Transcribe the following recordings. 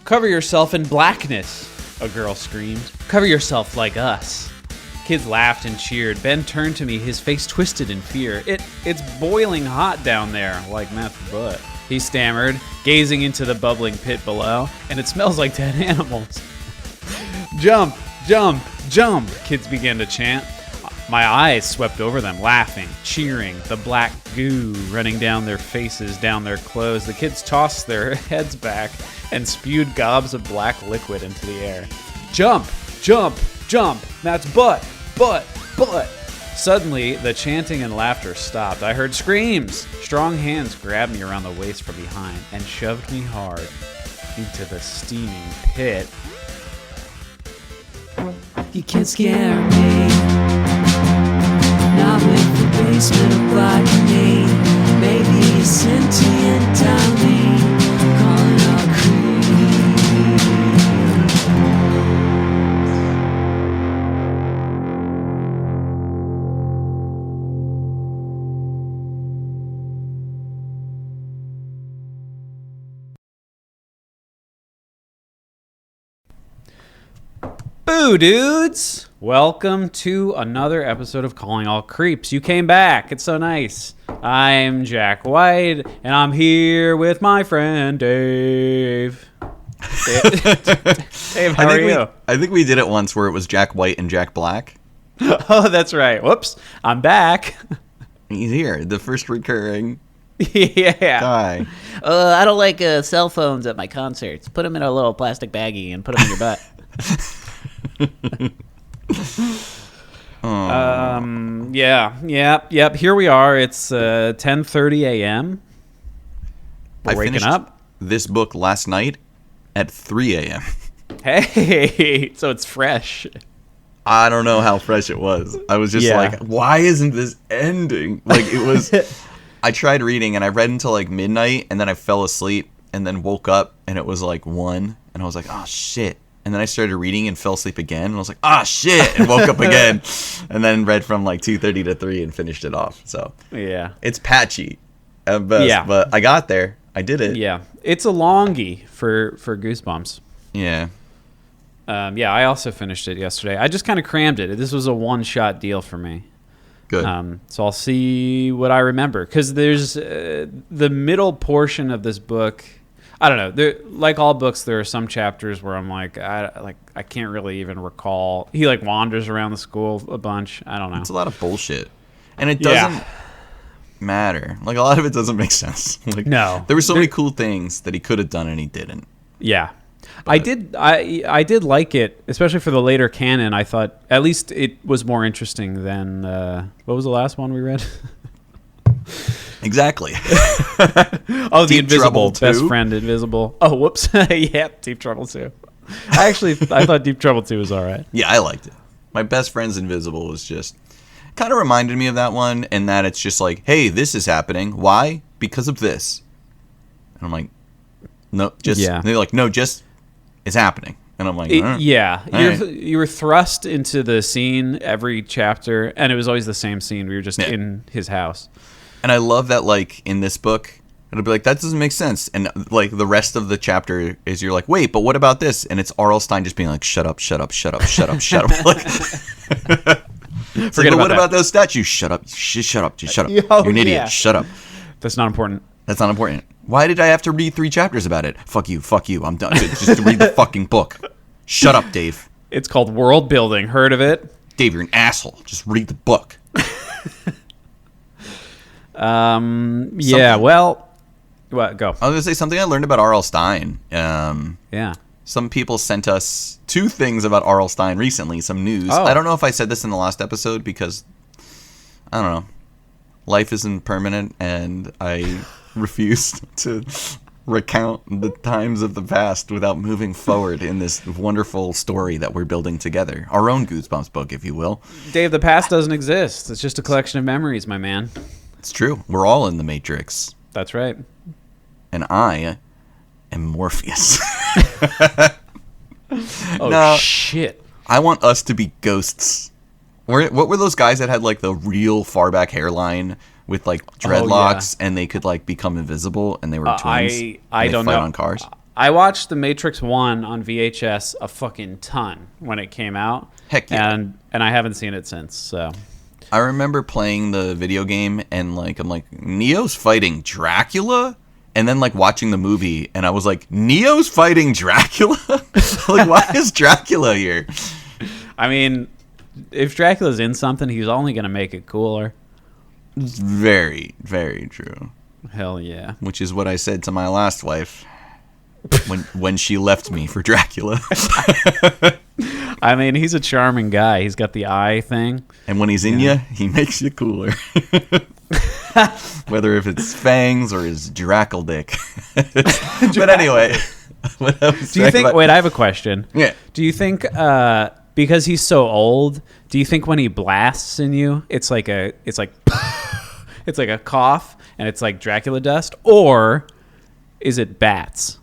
Cover yourself in blackness, a girl screamed. Cover yourself like us. Kids laughed and cheered. Ben turned to me, his face twisted in fear. It's boiling hot down there, like Matt's butt. He stammered, gazing into the bubbling pit below, and it smells like dead animals. Jump, jump, jump, kids began to chant. My eyes swept over them, laughing, cheering, the black goo running down their faces, down their clothes. The kids tossed their heads back and spewed gobs of black liquid into the air. Jump, jump, jump, Matt's butt, butt, butt. Suddenly, the chanting and laughter stopped. I heard screams. Strong hands grabbed me around the waist from behind and shoved me hard into the steaming pit. You can't scare me. Not with the basement of botany. Maybe a sentient dummy. Calling all creeps. Boo, dudes! Welcome to another episode of Calling All Creeps. You came back. It's so nice. I'm Jack White, and I'm here with my friend Dave. Dave, how are you? I think we did it once where it was Jack White and Jack Black. Oh, that's right. Whoops. I'm back. He's here, the first recurring Yeah. guy. I don't like cell phones at my concerts. Put them in a little plastic baggie and put them in your butt. Yep. Here we are. It's 10:30 a.m. We're waking finished up. This book last night at 3 a.m. Hey, so it's fresh. I don't know how fresh it was. I was just like, why isn't this ending? Like, it was... I tried reading, and I read until, like, midnight, and then I fell asleep, and then woke up, and it was, like, 1, and I was like, oh, shit. And then I started reading and fell asleep again, and I was like, ah, shit, and woke up again, and then read from, like, 2:30 to 3 and finished it off. So, Yeah. it's patchy at best, but I got there. I did it. Yeah. It's a longie for Goosebumps. Yeah. I also finished it yesterday. I just kind of crammed it. This was a one-shot deal for me. Good. So I'll see what I remember. Because there's the middle portion of this book. I don't know. There, like all books, there are some chapters where I'm like I can't really even recall. He like wanders around the school a bunch. I don't know. It's a lot of bullshit, and it doesn't matter. Like, a lot of it doesn't make sense. Like, No. there were so many cool things that he could have done and he didn't. Yeah. I did like it, especially for the later canon. I thought at least it was more interesting than what was the last one we read? Exactly. Oh, the Deep Invisible, Trouble Best 2? Friend Invisible. Oh, whoops. Yep, Deep Trouble 2. I thought Deep Trouble 2 was all right. Yeah, I liked it. My Best Friend's Invisible was just kind of reminded me of that one, and that it's just like, hey, this is happening. Why? Because of this. And I'm like, no, just. Yeah. And they're like, no, just. It's happening. And I'm like, all right. You were thrust into the scene every chapter, and it was always the same scene. We were just in his house. And I love that, like, in this book, it'll be like, that doesn't make sense. And, like, the rest of the chapter is you're like, wait, but what about this? And it's R.L. Stine just being like, shut up, shut up, shut up, shut up, shut up. Like, Forget what about those statues? Shut up, shut up, just shut up. Oh, You're an idiot. yeah. Shut up. That's not important. That's not important. Why did I have to read 3 chapters about it? Fuck you. I'm done. Just to read the fucking book. Shut up, Dave. It's called world building. Heard of it? Dave, you're an asshole. Just read the book. Yeah. Well, what? Go. I was gonna say something I learned about R.L. Stine. Yeah. Some people sent us 2 things about R.L. Stine recently. Some news. Oh. I don't know if I said this in the last episode because I don't know. Life isn't permanent, and I refuse to recount the times of the past without moving forward in this wonderful story that we're building together. Our own Goosebumps book, if you will. Dave, the past doesn't exist. It's just a collection of memories, my man. It's true. We're all in the Matrix. That's right. And I am Morpheus. Oh, No. shit. I want us to be ghosts. What were those guys that had, like, the real far back hairline with, like, dreadlocks, and they could, like, become invisible, and they were twins? I and they don't fight know. on cars. I watched The Matrix 1 on VHS a fucking ton when it came out. Heck yeah. And I haven't seen it since, so. I remember playing the video game and I'm like, Neo's fighting Dracula? And then like watching the movie and I was like, Neo's fighting Dracula? Like, why is Dracula here? I mean, if Dracula's in something, he's only going to make it cooler. Very, very true. Hell yeah. Which is what I said to my last wife when she left me for Dracula. I mean, he's a charming guy. He's got the eye thing. And when he's in you, he makes you cooler. Whether if it's fangs or his Drackle dick. But anyway. Do you think... Wait, I have a question. Yeah. Do you think... because he's so old, do you think when he blasts in you, it's like a cough and it's like Dracula dust, or is it bats?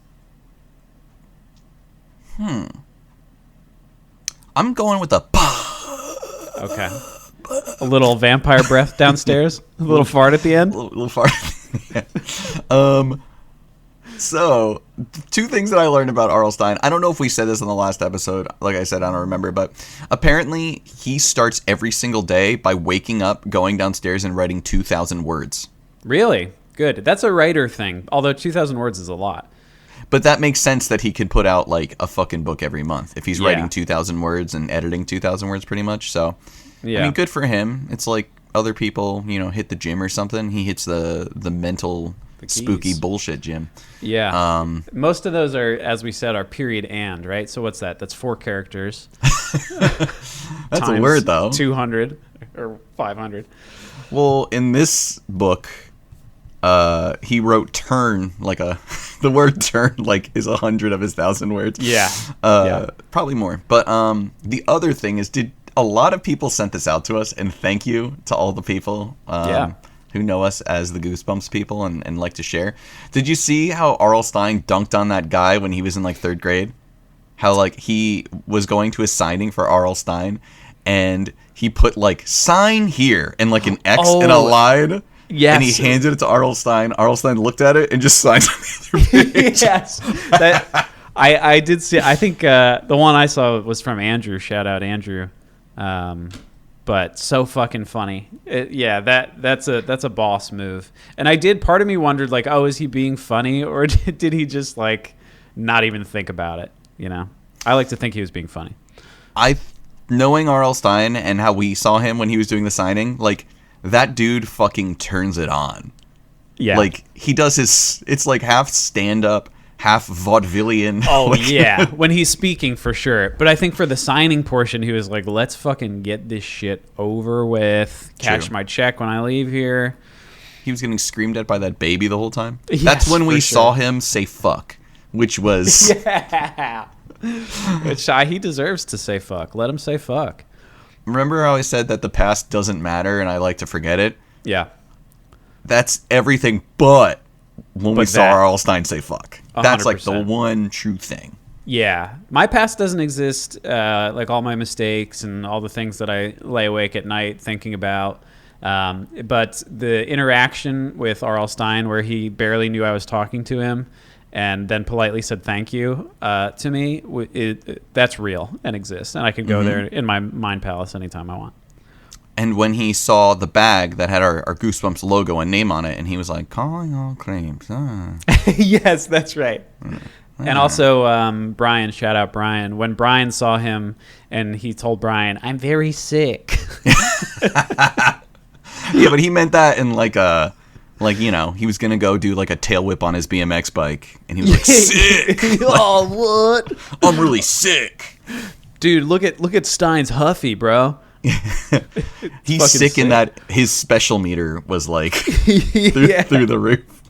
I'm going with a Okay. A little vampire breath downstairs, a little fart at the end. little fart. So, two things that I learned about R.L. Stine. I don't know if we said this in the last episode. Like I said, I don't remember. But apparently, he starts every single day by waking up, going downstairs, and writing 2,000 words. Really? Good. That's a writer thing. Although 2,000 words is a lot. But that makes sense that he could put out, like, a fucking book every month. If he's Yeah. writing 2,000 words and editing 2,000 words pretty much. So, Yeah. I mean, good for him. It's like other people, hit the gym or something. He hits the mental... spooky bullshit gym. Yeah. Most of those are, as we said, are period and, right? So what's that? That's 4 characters. That's a word, though. 200 or 500. Well, in this book, he wrote turn like the word turn like is 100 of his 1,000 words. Yeah. Probably more. But the other thing is, did a lot of people sent this out to us, and thank you to all the people. Who know us as the Goosebumps people and like to share. Did you see how R.L. Stine dunked on that guy when he was in like 3rd grade? How like he was going to a signing for R.L. Stine and he put like sign here and like an X and a line. Yes. And he handed it to R.L. Stine. R.L. Stine looked at it and just signed on the other page. Yes. I did see. I think the one I saw was from Andrew. Shout out Andrew. But so fucking funny. That's a boss move. And part of me wondered, like, oh, is he being funny, or did he just like not even think about it? I like to think he was being funny. Knowing R.L. Stine and how we saw him when he was doing the signing, like that dude fucking turns it on. Yeah, like he does it's like half stand up, half vaudevillian. Oh, yeah. When he's speaking, for sure. But I think for the signing portion, he was like, let's fucking get this shit over with. Cash my check when I leave here. He was getting screamed at by that baby the whole time. Yes, that's when we saw him say fuck, which was... Yeah. Which he deserves to say fuck. Let him say fuck. Remember how I said that the past doesn't matter and I like to forget it? Yeah. That's everything but... when we saw R.L. Stine say fuck. 100%. That's like the one true thing. Yeah. My past doesn't exist, like all my mistakes and all the things that I lay awake at night thinking about. But the interaction with R.L. Stine where he barely knew I was talking to him and then politely said thank you to me, that's real and exists. And I can go there in my mind palace anytime I want. And when he saw the bag that had our Goosebumps logo and name on it, and he was like, calling all claims. Yes, that's right. And also, Brian, shout out Brian. When Brian saw him and he told Brian, I'm very sick. Yeah, but he meant that in like he was going to go do like a tail whip on his BMX bike. And he was like, sick. Oh, what? I'm really sick. Dude, look at Stein's Huffy, bro. He's sick in that his special meter was like through the roof.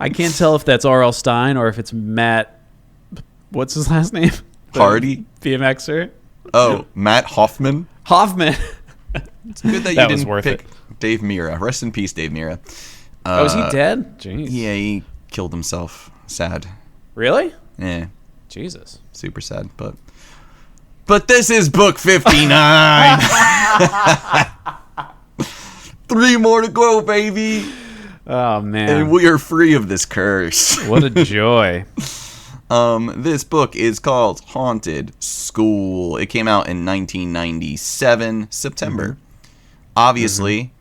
I can't tell if that's R.L. Stine or if it's Matt. What's his last name? Hardy? BMXer? Oh, Matt Hoffman. It's good that you didn't pick Dave Mira. Rest in peace, Dave Mira. Is he dead? Jeez. Yeah, he killed himself. Sad. Really? Yeah. Jesus. Super sad, But this is book 59. 3 more to go, baby. Oh, man. And we are free of this curse. What a joy. This book is called Haunted School. It came out in 1997, September. Obviously,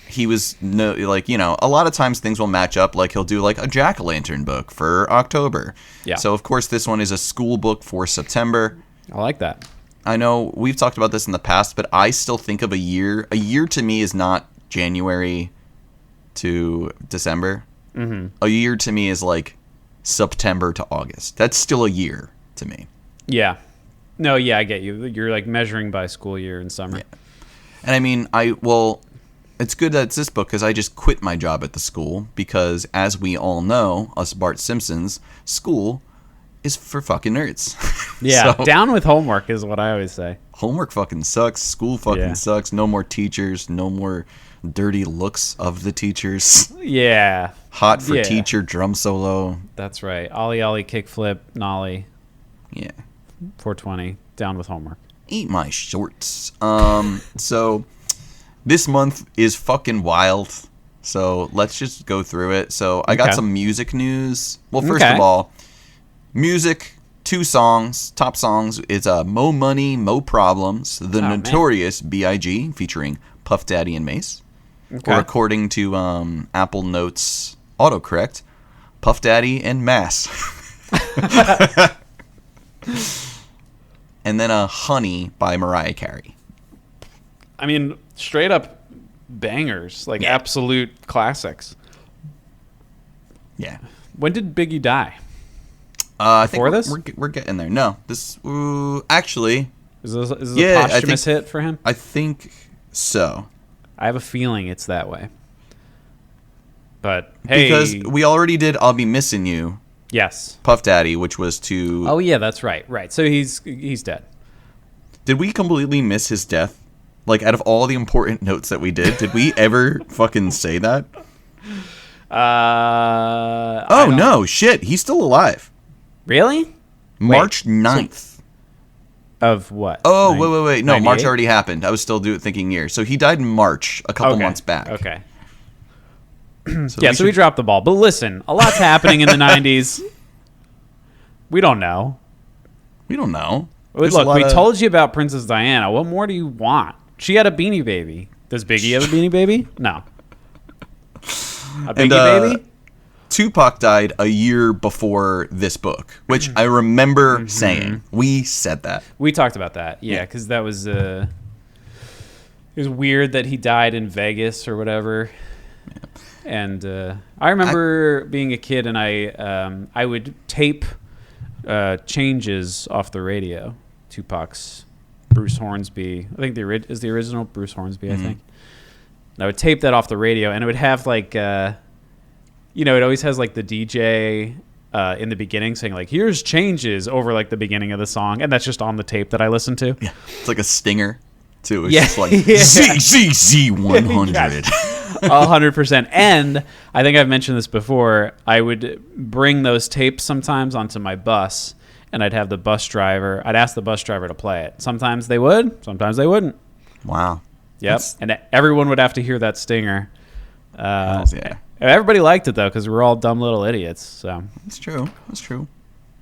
he was, a lot of times things will match up. Like, he'll do, like, a jack-o'-lantern book for October. Yeah. So, of course, this one is a school book for September. I like that. I know we've talked about this in the past, but I still think of a year. A year to me is not January to December. A year to me is like September to August. That's still a year to me. Yeah. No, yeah, I get you. You're like measuring by school year in summer. Yeah. And I mean, it's good that it's this book because I just quit my job at the school because, as we all know, us Bart Simpsons, school is for fucking nerds. Yeah, So, down with homework is what I always say. homework fucking sucks. School fucking sucks. No more teachers. No more dirty looks of the teachers. Yeah. Hot for teacher drum solo. That's right. Ollie, ollie, kickflip, nollie, Yeah. 420, down with homework. Eat my shorts. So this month is fucking wild. So let's just go through it. So I got some music news. Well, first of all, music, 2 songs. Top songs is Mo Money, Mo Problems, The Notorious B.I.G. featuring Puff Daddy and Mace. Or according to Apple Notes autocorrect, Puff Daddy and Mass. And then Honey by Mariah Carey. I mean, straight up bangers, like absolute classics. Yeah. When did Biggie die? I think Before we're getting there. No, this actually. Is this a posthumous hit for him? I think so. I have a feeling it's that way. But hey, because we already did "I'll Be Missing You." Yes. Puff Daddy, which was to. Oh yeah, that's right. Right. So he's dead. Did we completely miss his death? Like, out of all the important notes that we did we ever fucking say that? No, shit. He's still alive. Really? March 9th. Of what? Oh, wait. No, 98? March already happened. I was still thinking year. So he died in March, a couple months back. Okay. So we dropped the ball. But listen, a lot's happening in the 90s. We don't know. We don't know. Look, we told you about Princess Diana. What more do you want? She had a Beanie Baby. Does Biggie have a Beanie Baby? No. A Biggie Baby? Tupac died a year before this book, which I remember saying. We said that. We talked about that. Yeah, because that was it was weird that he died in Vegas or whatever. Yeah. And I remember being a kid, and I would tape changes off the radio. Tupac's Bruce Hornsby. I think the original Bruce Hornsby. I think. And I would tape that off the radio, and it would have like. It always has like the DJ in the beginning saying like, "Here's changes" over like the beginning of the song, and that's just on the tape that I listen to. Yeah, it's like a stinger too. It's just like ZZZ 100. 100%. And I think I've mentioned this before. I would bring those tapes sometimes onto my bus, and I'd have the bus driver. I'd ask the bus driver to play it. Sometimes they would. Sometimes they wouldn't. Wow. Yep. And everyone would have to hear that stinger. Yeah. Everybody liked it though, because we're all dumb little idiots. So that's true.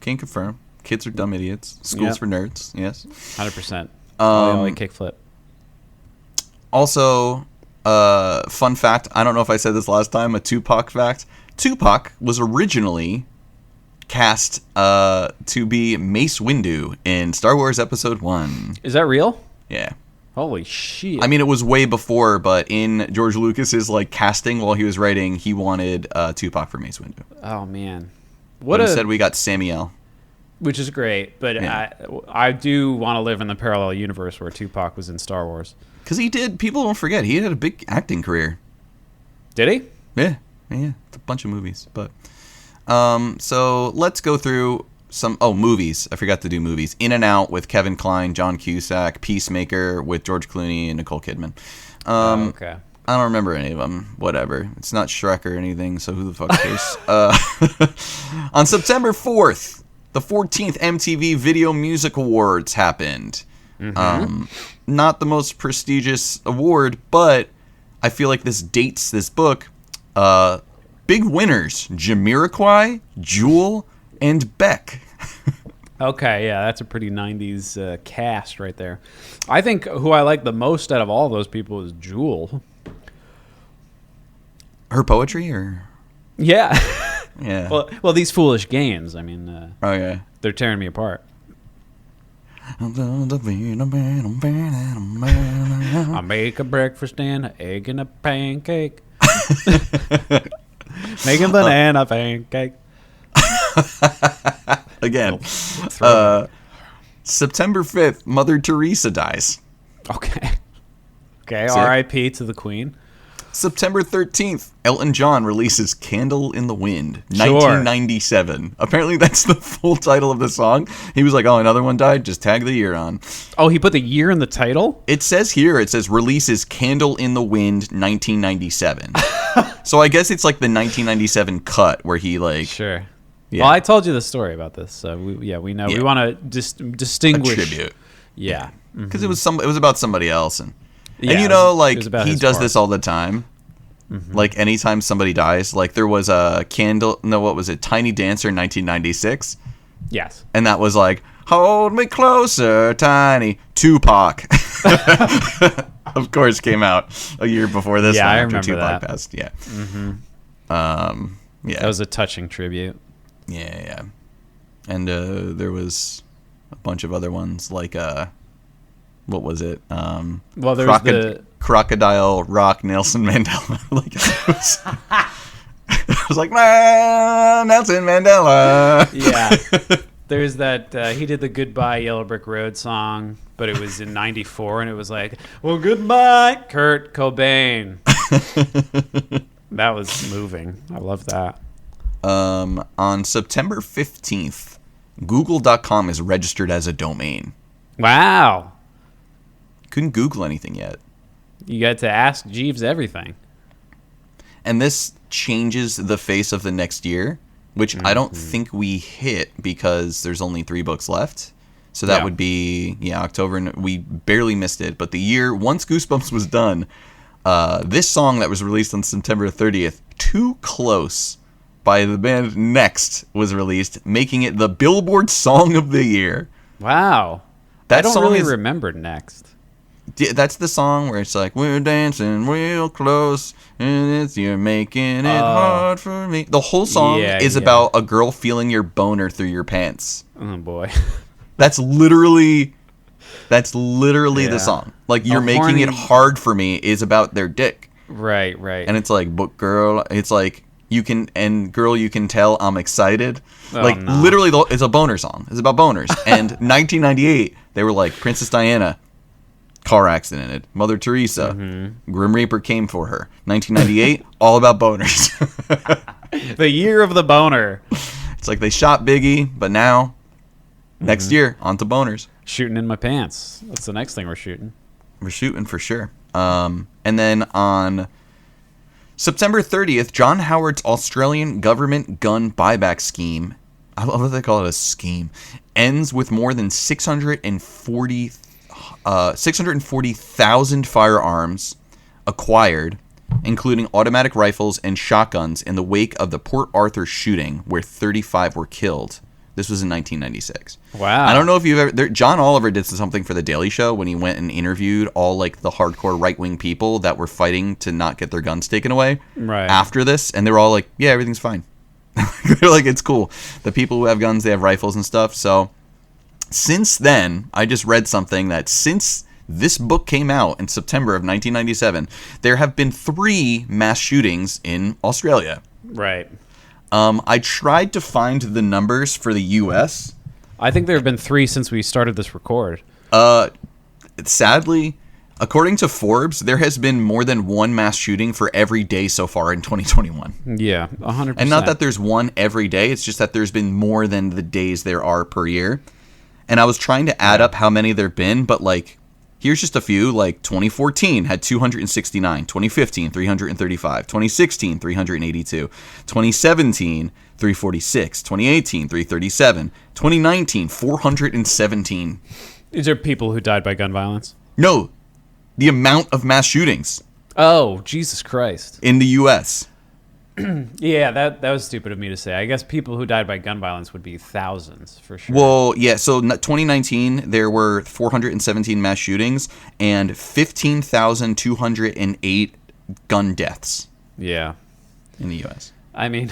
Can't confirm. Kids are dumb idiots. Schools for nerds. Yes. 100%. Ollie kickflip. Also, fun fact. I don't know if I said this last time. A Tupac fact. Tupac was originally cast to be Mace Windu in Star Wars Episode 1. Is that real? Yeah. Holy shit. I mean, it was way before, but in George Lucas's like casting while he was writing, he wanted Tupac for Mace Windu. Oh man, instead we got Samuel, which is great. But yeah. I do want to live in the parallel universe where Tupac was in Star Wars, because he did. People don't forget he had a big acting career. Did he? Yeah, it's a bunch of movies. But so let's go through some movies. I forgot to do movies. In and Out with Kevin Kline, John Cusack. Peacemaker with George Clooney and Nicole Kidman. Okay. I don't remember any of them. Whatever. It's not Shrek or anything, so who the fuck cares? On September 4th, the 14th MTV Video Music Awards happened. Not the most prestigious award, but I feel like this dates this book. Big winners: Jamiroquai, Jewel, and Beck. Okay, yeah, that's a pretty 90s cast right there. I think who I like the most out of all those people is Jewel. Her poetry, or Yeah. yeah. Well, these foolish games. I mean, Oh yeah. they're tearing me apart. I I make a breakfast and an egg and a pancake. Make a banana pancake. Again, September 5th, Mother Teresa dies. Okay. Okay, Sick. R.I.P. to the Queen. September 13th, Elton John releases Candle in the Wind, Sure. 1997. Apparently that's the full title of the song. He was like, oh, another one died? Just tag the year on. Oh, he put the year in the title? It says releases Candle in the Wind, 1997. So I guess it's like the 1997 cut where he like... Sure. Yeah. Well, I told you the story about this, so we know. Yeah. We want to distinguish. Tribute. Yeah. Because it was about somebody else. And Yeah, you know, it like, was about he his does part. this all the time. Like, anytime somebody dies, like, there was a Tiny Dancer in 1996. Yes. And that was like, hold me closer, Tiny. Tupac. Of course, came out a year before this Yeah, one I after remember Tupac that. passed. Yeah. Yeah. That was a touching tribute. Yeah. And there was a bunch of other ones, like, what was it? Well, there was the... Crocodile Rock Nelson Mandela. Like, I was like, "Man, Nelson Mandela." Yeah. There's that, he did the Goodbye Yellow Brick Road song, but it was in 94, and it was like, well, goodbye, Kurt Cobain. That was moving. I love that. On September 15th, Google.com is registered as a domain. Wow. Couldn't Google anything yet. You got to ask Jeeves everything. And this changes the face of the next year, which I don't think we hit because there's only 3 books left. So that would be, October. And we barely missed it. But the year, once Goosebumps was done, this song that was released on September 30th, Too Close, by the band Next, was released, making it the Billboard Song of the Year. Wow. That I don't song really is- remember Next. That's the song where it's like, we're dancing real close, and you're making it hard for me. The whole song is about a girl feeling your boner through your pants. Oh, boy. That's literally the song. Like, you're making it hard for me is about their dick. Right. And it's like, but girl, it's like, you can tell I'm excited. no. Literally, it's a boner song. It's about boners. And 1998, they were like, Princess Diana, car accidented. Mother Teresa, Grim Reaper came for her. 1998, all about boners. The year of the boner. It's like they shot Biggie, but now, next year, on to boners. Shooting in my pants. That's the next thing we're shooting. We're shooting for sure. And then on September 30th, John Howard's Australian government gun buyback scheme, I love that they call it a scheme, ends with more than 640,000 firearms acquired, including automatic rifles and shotguns, in the wake of the Port Arthur shooting, where 35 were killed. This was in 1996. Wow. I don't know if you've ever... John Oliver did something for The Daily Show when he went and interviewed all, like, the hardcore right-wing people that were fighting to not get their guns taken away after this, and they were all like, yeah, everything's fine. They're like, it's cool. The people who have guns, they have rifles and stuff. So since then, I just read something that since this book came out in September of 1997, there have been 3 mass shootings in Australia. Right. I tried to find the numbers for the U.S. I think there have been 3 since we started this record. Sadly, according to Forbes, there has been more than 1 mass shooting for every day so far in 2021. Yeah, 100%. And not that there's one every day, it's just that there's been more than the days there are per year. And I was trying to add up how many there've been, but like, here's just a few. Like 2014 had 269, 2015 335, 2016 382, 2017 346, 2018 337, 2019 417. These are people who died by gun violence? No, the amount of mass shootings Oh, Jesus Christ. in the U.S. Yeah, that was stupid of me to say. I guess people who died by gun violence would be thousands for sure. Well, yeah, so 2019, there were 417 mass shootings and 15,208 gun deaths Yeah. in the U.S. I mean,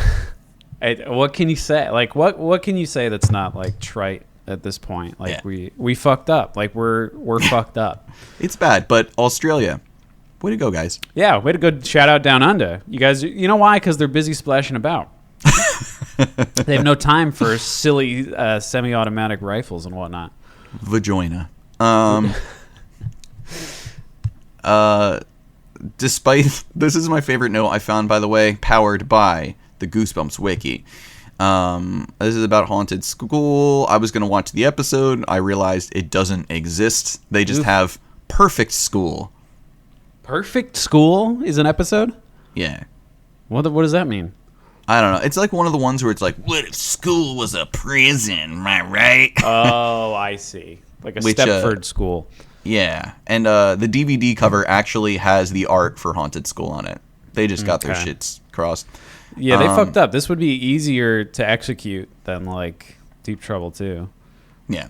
what can you say? Like, what can you say that's not like trite at this point? Like, we fucked up. Like, we're fucked up. It's bad, but Australia, way to go, guys. Yeah, way to go. Shout out down under. You guys, you know why? Because they're busy splashing about. They have no time for silly semi-automatic rifles and whatnot. Vagina. Despite, this is my favorite note I found, by the way, powered by the Goosebumps wiki. This is about Haunted School. I was going to watch the episode. I realized it doesn't exist. They just have Perfect School. Perfect School is an episode? Yeah. What does that mean? I don't know. It's like one of the ones where it's like, what if school was a prison, am I right? Oh, I see. Like a Stepford School. Yeah. And the DVD cover actually has the art for Haunted School on it. They just got their shits crossed. Yeah, they fucked up. This would be easier to execute than like Deep Trouble 2. Yeah.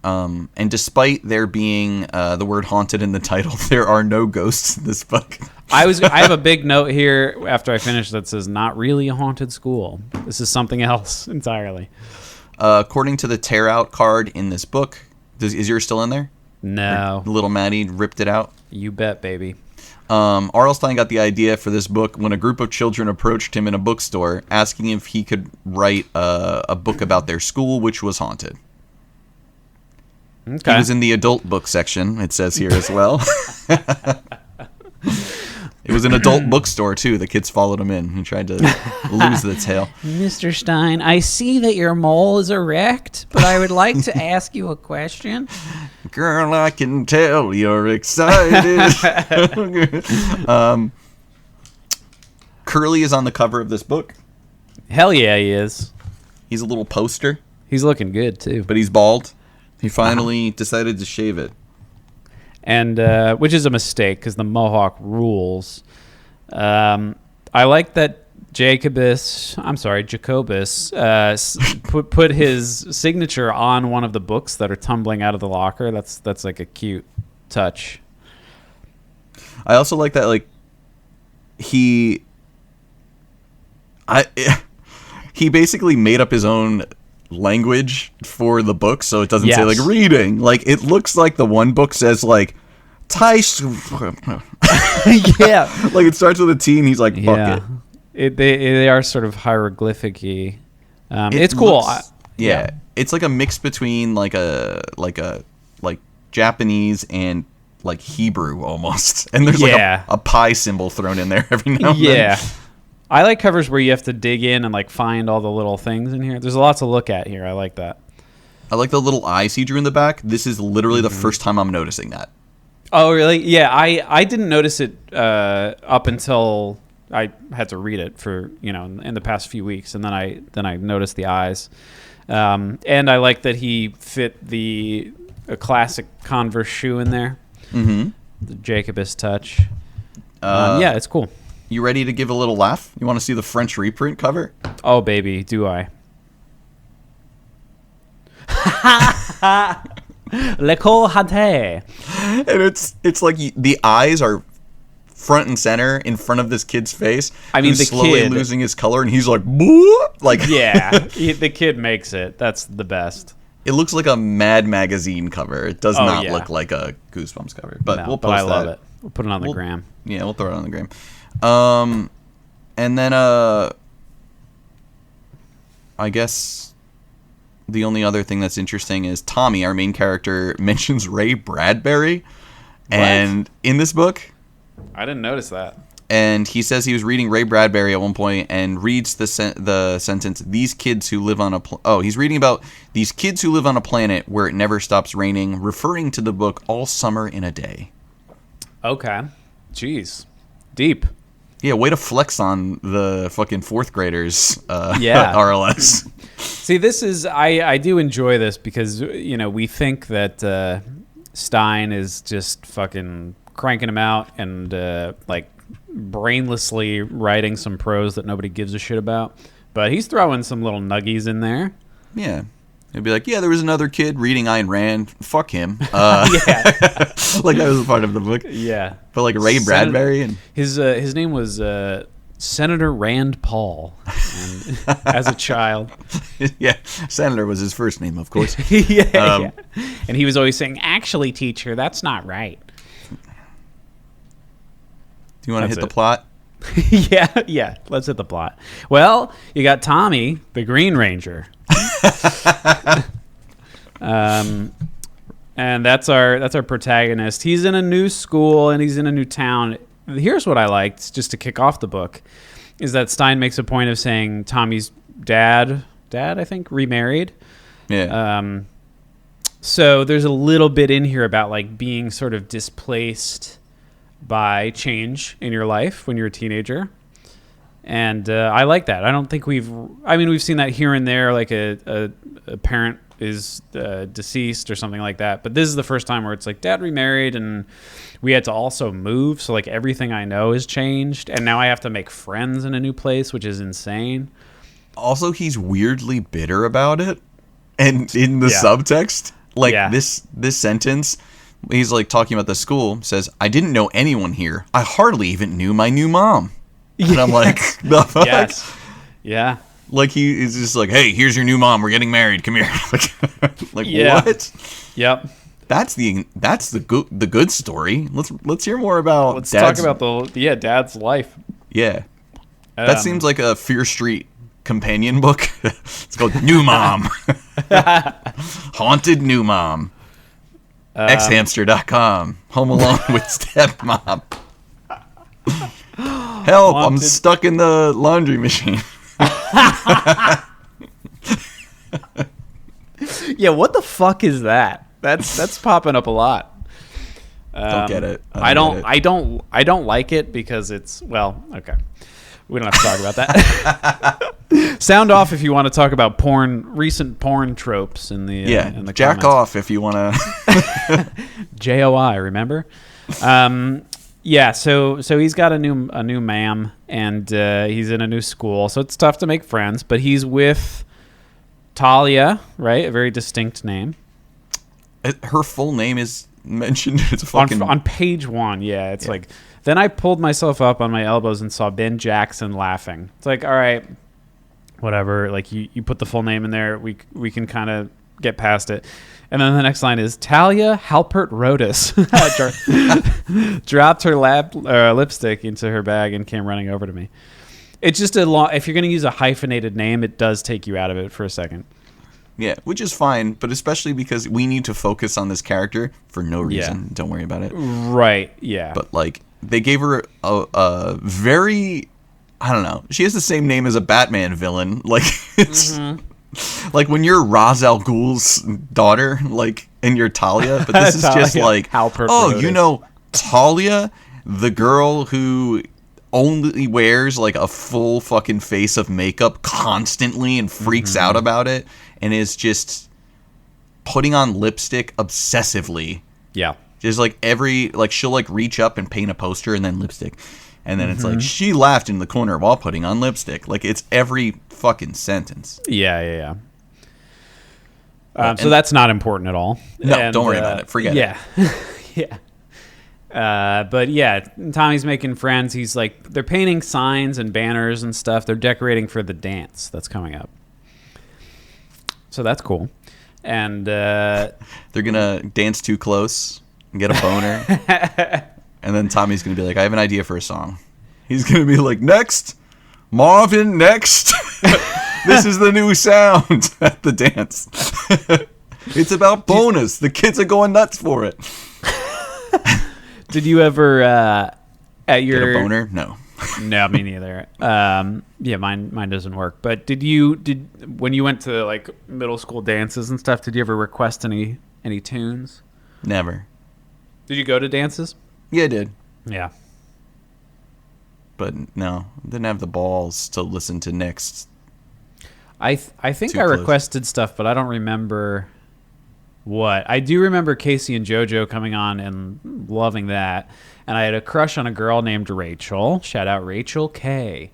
And despite there being the word haunted in the title, there are no ghosts in this book. I have a big note here after I finish that says not really a haunted school. This is something else entirely. According to the tear out card in this book, is yours still in there? No. Or little Maddie ripped it out? You bet, baby. RL Stine got the idea for this book when a group of children approached him in a bookstore asking if he could write a book about their school, which was haunted. Okay. He was in the adult book section, it says here as well. It was an adult bookstore, too. The kids followed him in. He tried to lose the tail. Mr. Stine, I see that your mole is erect, but I would like to ask you a question. Girl, I can tell you're excited. Curly is on the cover of this book. Hell yeah, he is. He's a little poster, He's looking good, too. but he's bald. He finally decided to shave it. And which is a mistake because the mohawk rules. I like that Jacobus put his signature on one of the books that are tumbling out of the locker. That's like a cute touch. I also like that, like, he basically made up his own language for the book, so it doesn't say like reading. Like, it looks like the one book says like Yeah, like it starts with a T and he's like bucket. They are sort of hieroglyphic-y. It's cool. It's like a mix between like Japanese and like Hebrew almost, and there's like a pi symbol thrown in there every now and then. I like covers where you have to dig in and like find all the little things in here. There's a lot to look at here. I like that. I like the little eyes he drew in the back. This is literally the first time I'm noticing that. Oh, really? Yeah, I didn't notice it up until I had to read it for, in the past few weeks, and then I noticed the eyes. And I like that he fit a classic Converse shoe in there. Mm-hmm. The Jacobus touch. Yeah, it's cool. You ready to give a little laugh? You want to see the French reprint cover? Oh, baby, do I. Le Col Hanté. And it's like the eyes are front and center in front of this kid's face. I mean, who's the slowly kid losing his color, and he's like, "Boo!" Like, yeah, the kid makes it. That's the best. It looks like a Mad Magazine cover. It does not look like a Goosebumps cover. But we'll post I that. love it. We'll put it on the gram. Yeah, we'll throw it on the gram. And then I guess the only other thing that's interesting is Tommy, our main character, mentions Ray Bradbury, and in this book, I didn't notice that. And he says he was reading Ray Bradbury at one point and reads the sentence, "These kids who live on he's reading about these kids who live on a planet where it never stops raining," referring to the book All Summer in a Day. Okay. Jeez. Deep. Yeah, way to flex on the fucking fourth graders RLS. See, this is, I do enjoy this because, we think that Stine is just fucking cranking them out and, brainlessly writing some prose that nobody gives a shit about. But he's throwing some little nuggies in there. Yeah. He'd be like, yeah, there was another kid reading Ayn Rand. Fuck him. Yeah. Like that was a part of the book. Yeah. But like Ray Bradbury. And His name was Senator Rand Paul as a child. Yeah. Senator was his first name, of course. Yeah. And he was always saying, actually, teacher, that's not right. Do you want to That's hit the it. plot? Yeah. Let's hit the plot. Well, you got Tommy, the Green Ranger. And that's our protagonist. He's in a new school and he's in a new town. Here's what I liked, just to kick off the book, is that Stine makes a point of saying Tommy's dad, I think, remarried. Yeah. So there's a little bit in here about like being sort of displaced by change in your life when you're a teenager. And I like that. I don't think we've seen that here and there, like a parent is deceased or something like that. But this is the first time where it's like dad remarried and we had to also move. So like everything I know has changed. And now I have to make friends in a new place, which is insane. Also, he's weirdly bitter about it. And in the subtext, like this sentence, he's like talking about the school, says, I didn't know anyone here. I hardly even knew my new mom. And I'm like, the fuck? Yes. Yeah. Like he is just like, hey, here's your new mom. We're getting married. Come here. Like Yeah. what? Yep. That's the good story. Let's hear more about. Let's talk about dad's life. Yeah. That seems like a Fear Street companion book. It's called New Mom. Haunted New Mom. Xhamster.com. Home Alone with Stepmom. Help, I'm stuck in the laundry machine. Yeah, what the fuck is that? That's popping up a lot. Don't get it. I don't like it because it's, well, okay. We don't have to talk about that. Sound off if you want to talk about recent porn tropes in the in the jack comments. off if you want to. JOI, remember? Yeah, so he's got a new ma'am, and he's in a new school, so it's tough to make friends. But he's with Talia, right? A very distinct name. Her full name is mentioned. It's fucking on page 1. Yeah, it's like. Then I pulled myself up on my elbows and saw Ben Jackson laughing. It's like, all right, whatever. Like you put the full name in there, we can kind of get past it. And then the next line is Talia Halpert Rodas dropped her lipstick into her bag and came running over to me. It's just if you're going to use a hyphenated name, it does take you out of it for a second. Yeah, which is fine, but especially because we need to focus on this character for no reason. Don't worry about it. Right, yeah. But like they gave her a very, I don't know. She has the same name as a Batman villain. Like it's like when you're Ra's al Ghul's daughter, like, and you're Talia, but this is just like, Halpert oh, Rodas. you know, Talia, the girl who only wears like a full fucking face of makeup constantly and freaks out about it and is just putting on lipstick obsessively. Yeah. Just like she'll like reach up and paint a poster and then lipstick. And then it's like, she laughed in the corner while putting on lipstick. Like, it's every fucking sentence. Yeah. So that's not important at all. No, don't worry about it. Forget it. Yeah. But yeah, Tommy's making friends. He's like, they're painting signs and banners and stuff. They're decorating for the dance that's coming up. So that's cool. And they're going to dance too close and get a boner. And then Tommy's going to be like, I have an idea for a song. He's going to be like, next, Marvin, next. This is the new sound at the dance. It's about bonus. The kids are going nuts for it. did you ever, at your... Get a boner? No. No, me neither. Yeah, mine doesn't work. But when you went to like middle school dances and stuff, did you ever request any tunes? Never. Did you go to dances? Yeah, I did. Yeah. But no, didn't have the balls to listen to next. I think Too I close. requested stuff, but I don't remember what. I do remember Casey and JoJo coming on and loving that. and I had a crush on a girl named Rachel. Shout out Rachel K.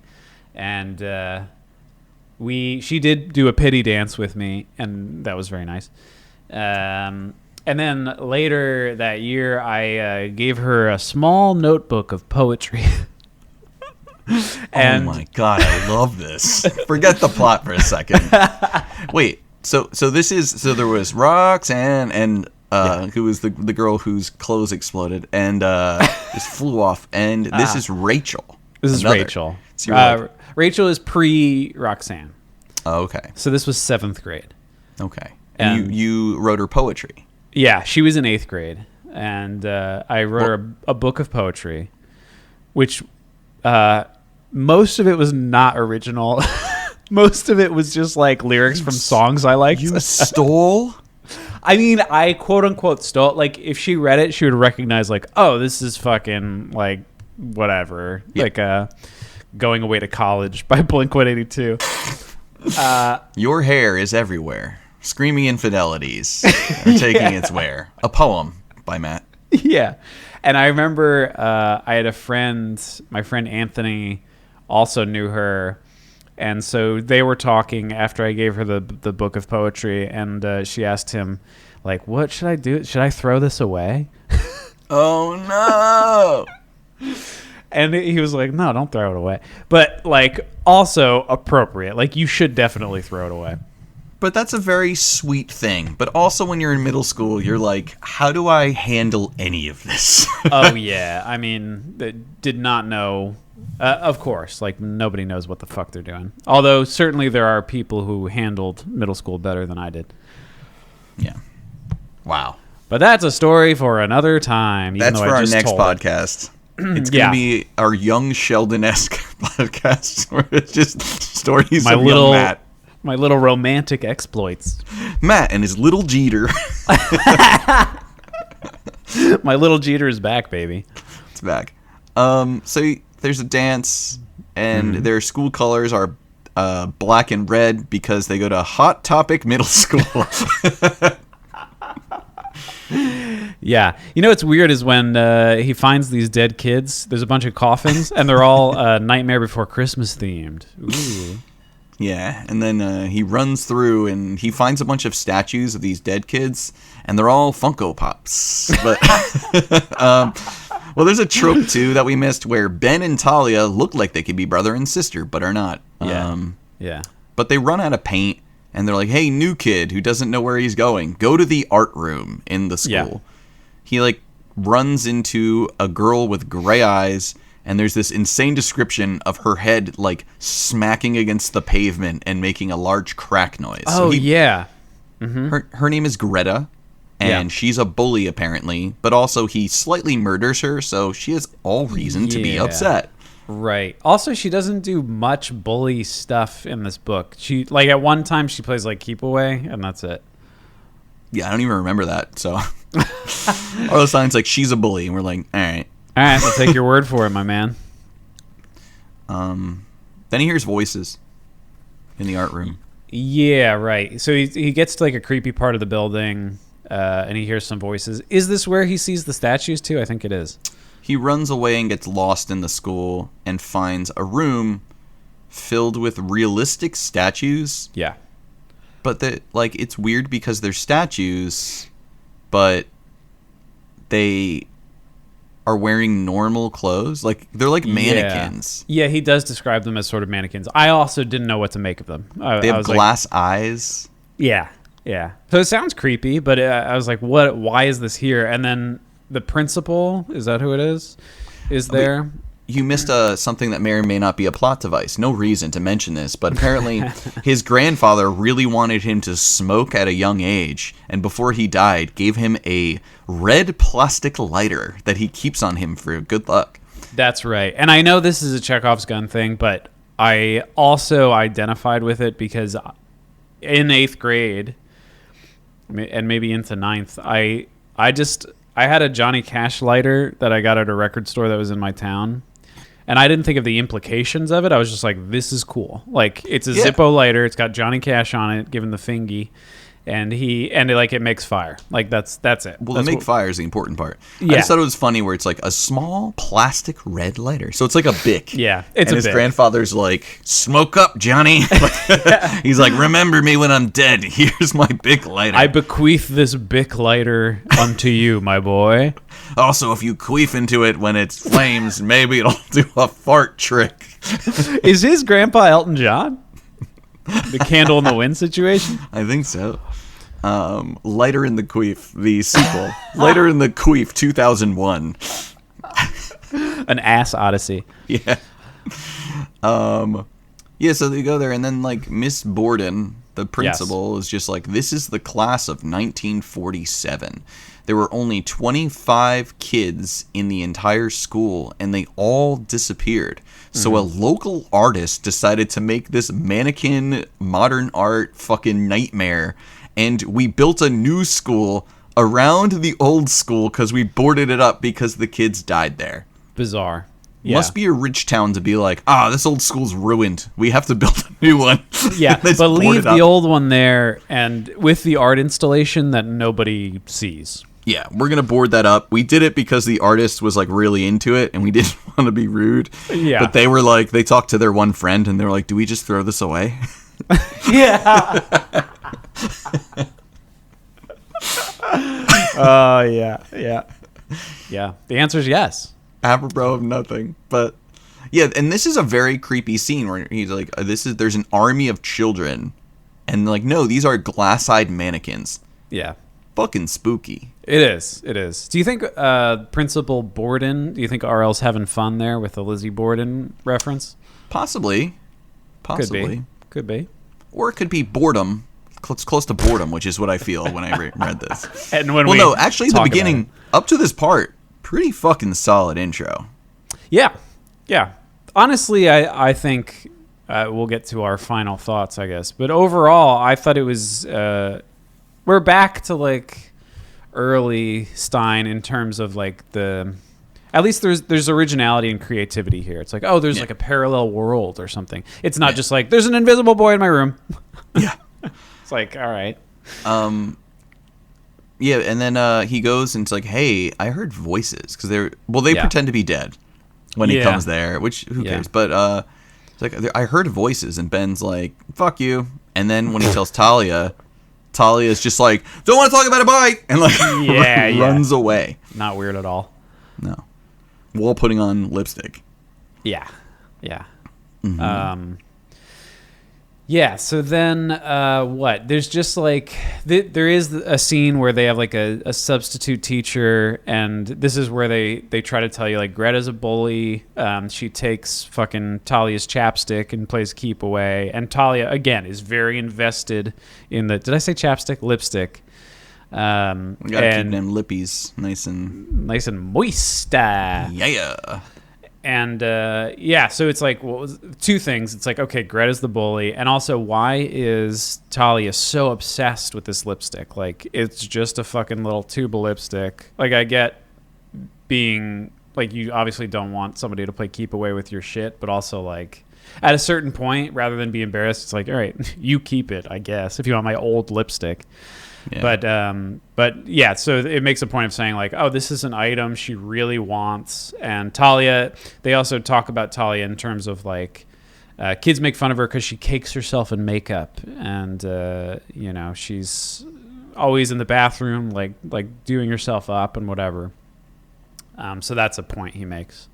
And she did do a pity dance with me, and that was very nice. And then later that year, I gave her a small notebook of poetry. Oh my god, I love this. Forget the plot for a second. Wait, so there was Roxanne and who was the girl whose clothes exploded and just flew off, and this is Rachel. This is Rachel. Rachel is pre-Roxanne. Oh, okay. So this was 7th grade. Okay. And you wrote her poetry. Yeah, she was in 8th grade, and I wrote her a book of poetry, which most of it was not original. Most of it was just like lyrics from songs I liked. You stole? I mean, I quote unquote stole. Like, if she read it, she would recognize, like, oh, this is fucking like whatever. Yeah. Like Going Away to College by Blink-182. Your hair is everywhere. Screaming infidelities are taking its wear. A poem by Matt. Yeah. And I remember I had a friend, my friend Anthony also knew her. And so they were talking after I gave her the book of poetry. And she asked him, like, what should I do? Should I throw this away? Oh, no. And he was like, no, don't throw it away. But, like, also appropriate. Like, you should definitely throw it away. But that's a very sweet thing. But also when you're in middle school, you're like, how do I handle any of this? Oh, yeah. I mean, they did not know. Of course. Like, nobody knows what the fuck they're doing. Although, certainly there are people who handled middle school better than I did. Yeah. Wow. But that's a story for another time. That's for our next podcast. It's going to be our young Sheldon-esque podcast where it's just stories of young Matt. My little romantic exploits. Matt and his little Jeter. My little Jeter is back, baby. It's back. So there's a dance, and their school colors are black and red because they go to Hot Topic Middle School. Yeah. You know what's weird is when he finds these dead kids, there's a bunch of coffins, and they're all Nightmare Before Christmas themed. Ooh. Yeah, and then he runs through and he finds a bunch of statues of these dead kids, and they're all Funko Pops. But well, there's a trope too that we missed where Ben and Talia look like they could be brother and sister, but are not. Yeah. But they run out of paint, and they're like, "Hey, new kid who doesn't know where he's going, go to the art room in the school." Yeah. He like runs into a girl with gray eyes. And there's this insane description of her head, like, smacking against the pavement and making a large crack noise. Oh, yeah. Mm-hmm. Her name is Greta, and she's a bully, apparently. But also, he slightly murders her, so she has all reason to be upset. Right. Also, she doesn't do much bully stuff in this book. She, like, at one time, she plays, like, Keep Away, and that's it. Yeah, I don't even remember that, so. All the signs, like, she's a bully, and we're like, all right. All right, I'll take your word for it, my man. Then he hears voices in the art room. Yeah, right. So he gets to like a creepy part of the building, and he hears some voices. Is this where he sees the statues too? I think it is. He runs away and gets lost in the school and finds a room filled with realistic statues. Yeah. But it's weird because they're statues, but they are wearing normal clothes. Like, they're like mannequins. Yeah, he does describe them as sort of mannequins. I also didn't know what to make of them. They have glass eyes. Yeah. So it sounds creepy, but I was like, what? Why is this here? And then the principal, is that who it is there? You missed something that may or may not be a plot device. No reason to mention this, but apparently his grandfather really wanted him to smoke at a young age, and before he died, gave him a red plastic lighter that he keeps on him for good luck. That's right. And I know this is a Chekhov's gun thing, but I also identified with it because in 8th grade, and maybe into 9th, I had a Johnny Cash lighter that I got at a record store that was in my town. And I didn't think of the implications of it. I was just like, this is cool. Like, it's a Zippo lighter. It's got Johnny Cash on it, given the fingy. and it makes fire. Like that's it. Well, that's the make fire is the important part. Yeah. I just thought it was funny where it's like a small plastic red lighter. So it's like a Bic. Yeah, it's and a his Bic. grandfather's like, smoke up, Johnny. He's like, remember me when I'm dead. Here's my Bic lighter. I bequeath this Bic lighter unto you, my boy. Also, if you queef into it when it's flames, maybe it'll do a fart trick. Is his grandpa Elton John? The Candle in the Wind situation? I think so. Lighter in the Queef, the sequel. Lighter in the Queef, 2001. An ass odyssey. Yeah. Yeah, so they go there, and then, like, Miss Borden, the principal, is just like, this is the class of 1947. There were only 25 kids in the entire school, and they all disappeared. So a local artist decided to make this mannequin modern art fucking nightmare, and we built a new school around the old school because we boarded it up because the kids died there. Bizarre. Yeah. Must be a rich town to be like, this old school's ruined. We have to build a new one. Yeah, Let's but board leave it up. the old one there and with the art installation that nobody sees. Yeah, we're going to board that up. We did it because the artist was like really into it and we didn't want to be rude. Yeah. But they were like, they talked to their one friend and they were like, do we just throw this away? Yeah. Oh, yeah. The answer is yes. Apropos of nothing. But yeah, and this is a very creepy scene where he's like, there's an army of children. And like, no, these are glass-eyed mannequins. Yeah. Fucking spooky. It is. Do you think Principal Borden, do you think RL's having fun there with the Lizzie Borden reference? Possibly. Could be. Or it could be boredom. Close to boredom, which is what I feel when I read this. And when no, actually, the talk beginning, up to this part, pretty fucking solid intro. Yeah. Honestly, I think we'll get to our final thoughts, I guess. But overall, I thought it was... we're back to, like, early Stine in terms of, like, the... At least there's originality and creativity here. It's like, there's, like, a parallel world or something. It's not just like, there's an invisible boy in my room. Yeah. It's like, all right. Yeah, and then he goes and it's like, hey, I heard voices. Because they pretend to be dead when he comes there, which, who cares? But it's like, I heard voices, and Ben's like, fuck you. And then when he tells Talia's just like, don't want to talk about it, bye! And like, runs away. Not weird at all. No. While putting on lipstick. Yeah. Mm-hmm. So then what? There's just like there is a scene where they have like a substitute teacher, and this is where they try to tell you like Greta's a bully. She takes fucking Talia's chapstick and plays keep away, and Talia again is very invested in the, did I say chapstick? Lipstick. We gotta keep them lippies nice and moist. Yeah. And so it's like, well, two things. It's like, okay, Greta's the bully, and also, why is Talia so obsessed with this lipstick? Like, it's just a fucking little tube of lipstick. Like, I get being like, you obviously don't want somebody to play keep away with your shit, but also like, at a certain point, rather than be embarrassed, it's like, all right, you keep it, I guess, if you want my old lipstick. Yeah. But yeah, so it makes a point of saying like, this is an item she really wants. And Talia, they also talk about Talia in terms of like, kids make fun of her because she cakes herself in makeup, and she's always in the bathroom, like doing herself up and whatever. So that's a point he makes.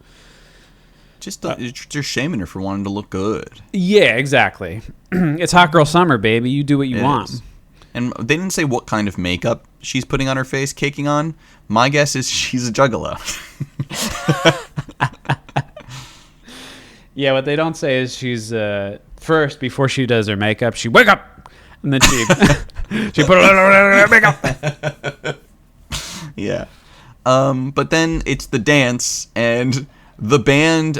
Just they're shaming her for wanting to look good. Yeah, exactly. It's hot girl summer, baby. You do what you want. Is. And they didn't say what kind of makeup she's putting on her face, caking on. My guess is she's a juggalo. Yeah, what they don't say is she's first, before she does her makeup, she wake up, and then she she put her makeup. Yeah. But then it's the dance, and the band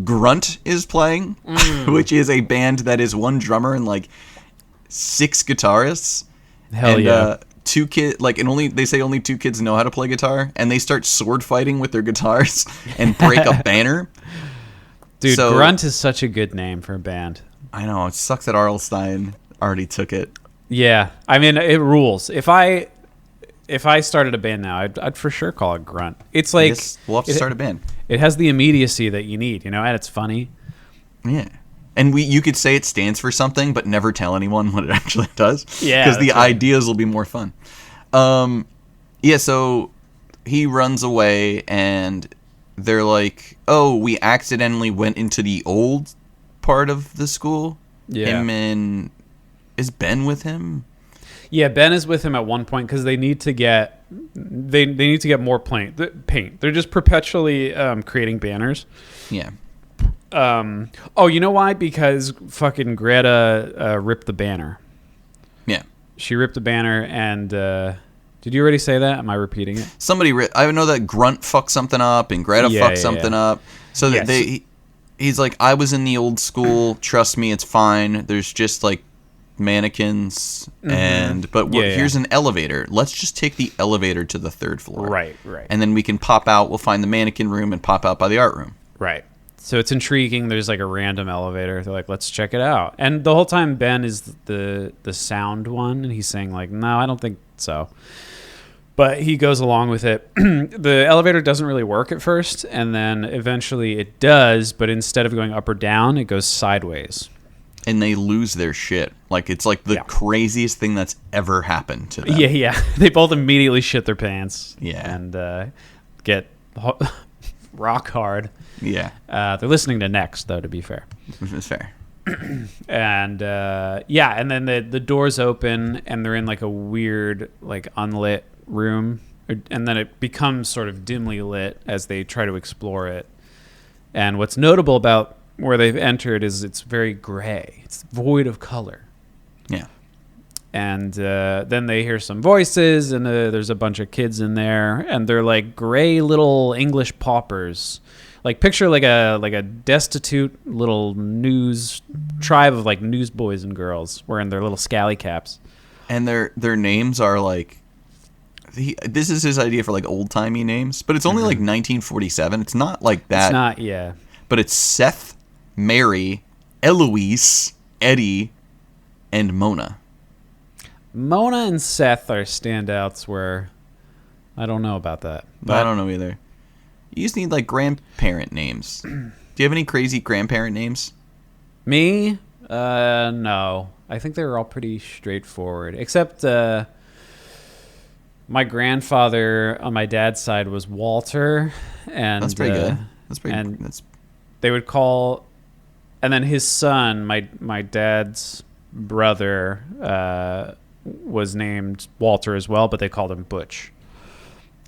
Grunt is playing, which is a band that is one drummer and like 6 guitarists. Hell yeah. 2 kids, like, and only, they say only 2 kids know how to play guitar, and they start sword fighting with their guitars and break a banner. Dude, Grunt is such a good name for a band. I know, it sucks that RL Stine already took it. Yeah, I mean, it rules. If I started a band now, I'd for sure call it Grunt. It's like We'll have to start a band. It has the immediacy that you need, and it's funny. Yeah. And you could say it stands for something, but never tell anyone what it actually does. Yeah, because the that's right. ideas will be more fun. Yeah. So he runs away, and they're like, "Oh, we accidentally went into the old part of the school." Yeah. Is Ben with him? Yeah, Ben is with him at one point because they need to get they need to get more paint. They're just perpetually creating banners. Yeah. Oh, you know why? Because fucking Greta ripped the banner. Yeah. She ripped the banner, and did you already say that? Am I repeating it? I know that Grunt fucked something up and Greta fucked something up. So Yes. he's like, I was in the old school. Trust me, it's fine. There's just like mannequins here's an elevator. Let's just take the elevator to the 3rd floor. Right. And then we can pop out. We'll find the mannequin room and pop out by the art room. Right. So it's intriguing. There's like a random elevator. They're like, let's check it out. And the whole time Ben is the sound one, and he's saying like, no, I don't think so. But he goes along with it. The elevator doesn't really work at first, and then eventually it does, but instead of going up or down, it goes sideways. And they lose their shit. Like, it's like the craziest thing that's ever happened to them. Yeah. They both immediately shit their pants. Yeah. And get rock hard. Yeah. They're listening to Next, though, to be fair. It's fair. And and then the doors open, and they're in like a weird, like unlit room, and then it becomes sort of dimly lit as they try to explore it. And what's notable about where they've entered is it's very gray. It's void of color. Yeah. And then they hear some voices, and there's a bunch of kids in there, and they're like gray little English paupers. Like picture like a destitute little news tribe of like newsboys and girls wearing their little scally caps. And their names are like, this is his idea for like old timey names, but it's only like 1947. It's not like that. It's not, yeah. But it's Seth, Mary, Eloise, Eddie, and Mona. Mona and Seth are standouts where I don't know about that. I don't know either. You just need like grandparent names. Do you have any crazy grandparent names? Me? No. I think they were all pretty straightforward. Except my grandfather on my dad's side was Walter. And That's pretty good. That's pretty good. They would call... And then his son, my dad's brother, was named Walter as well, but they called him Butch.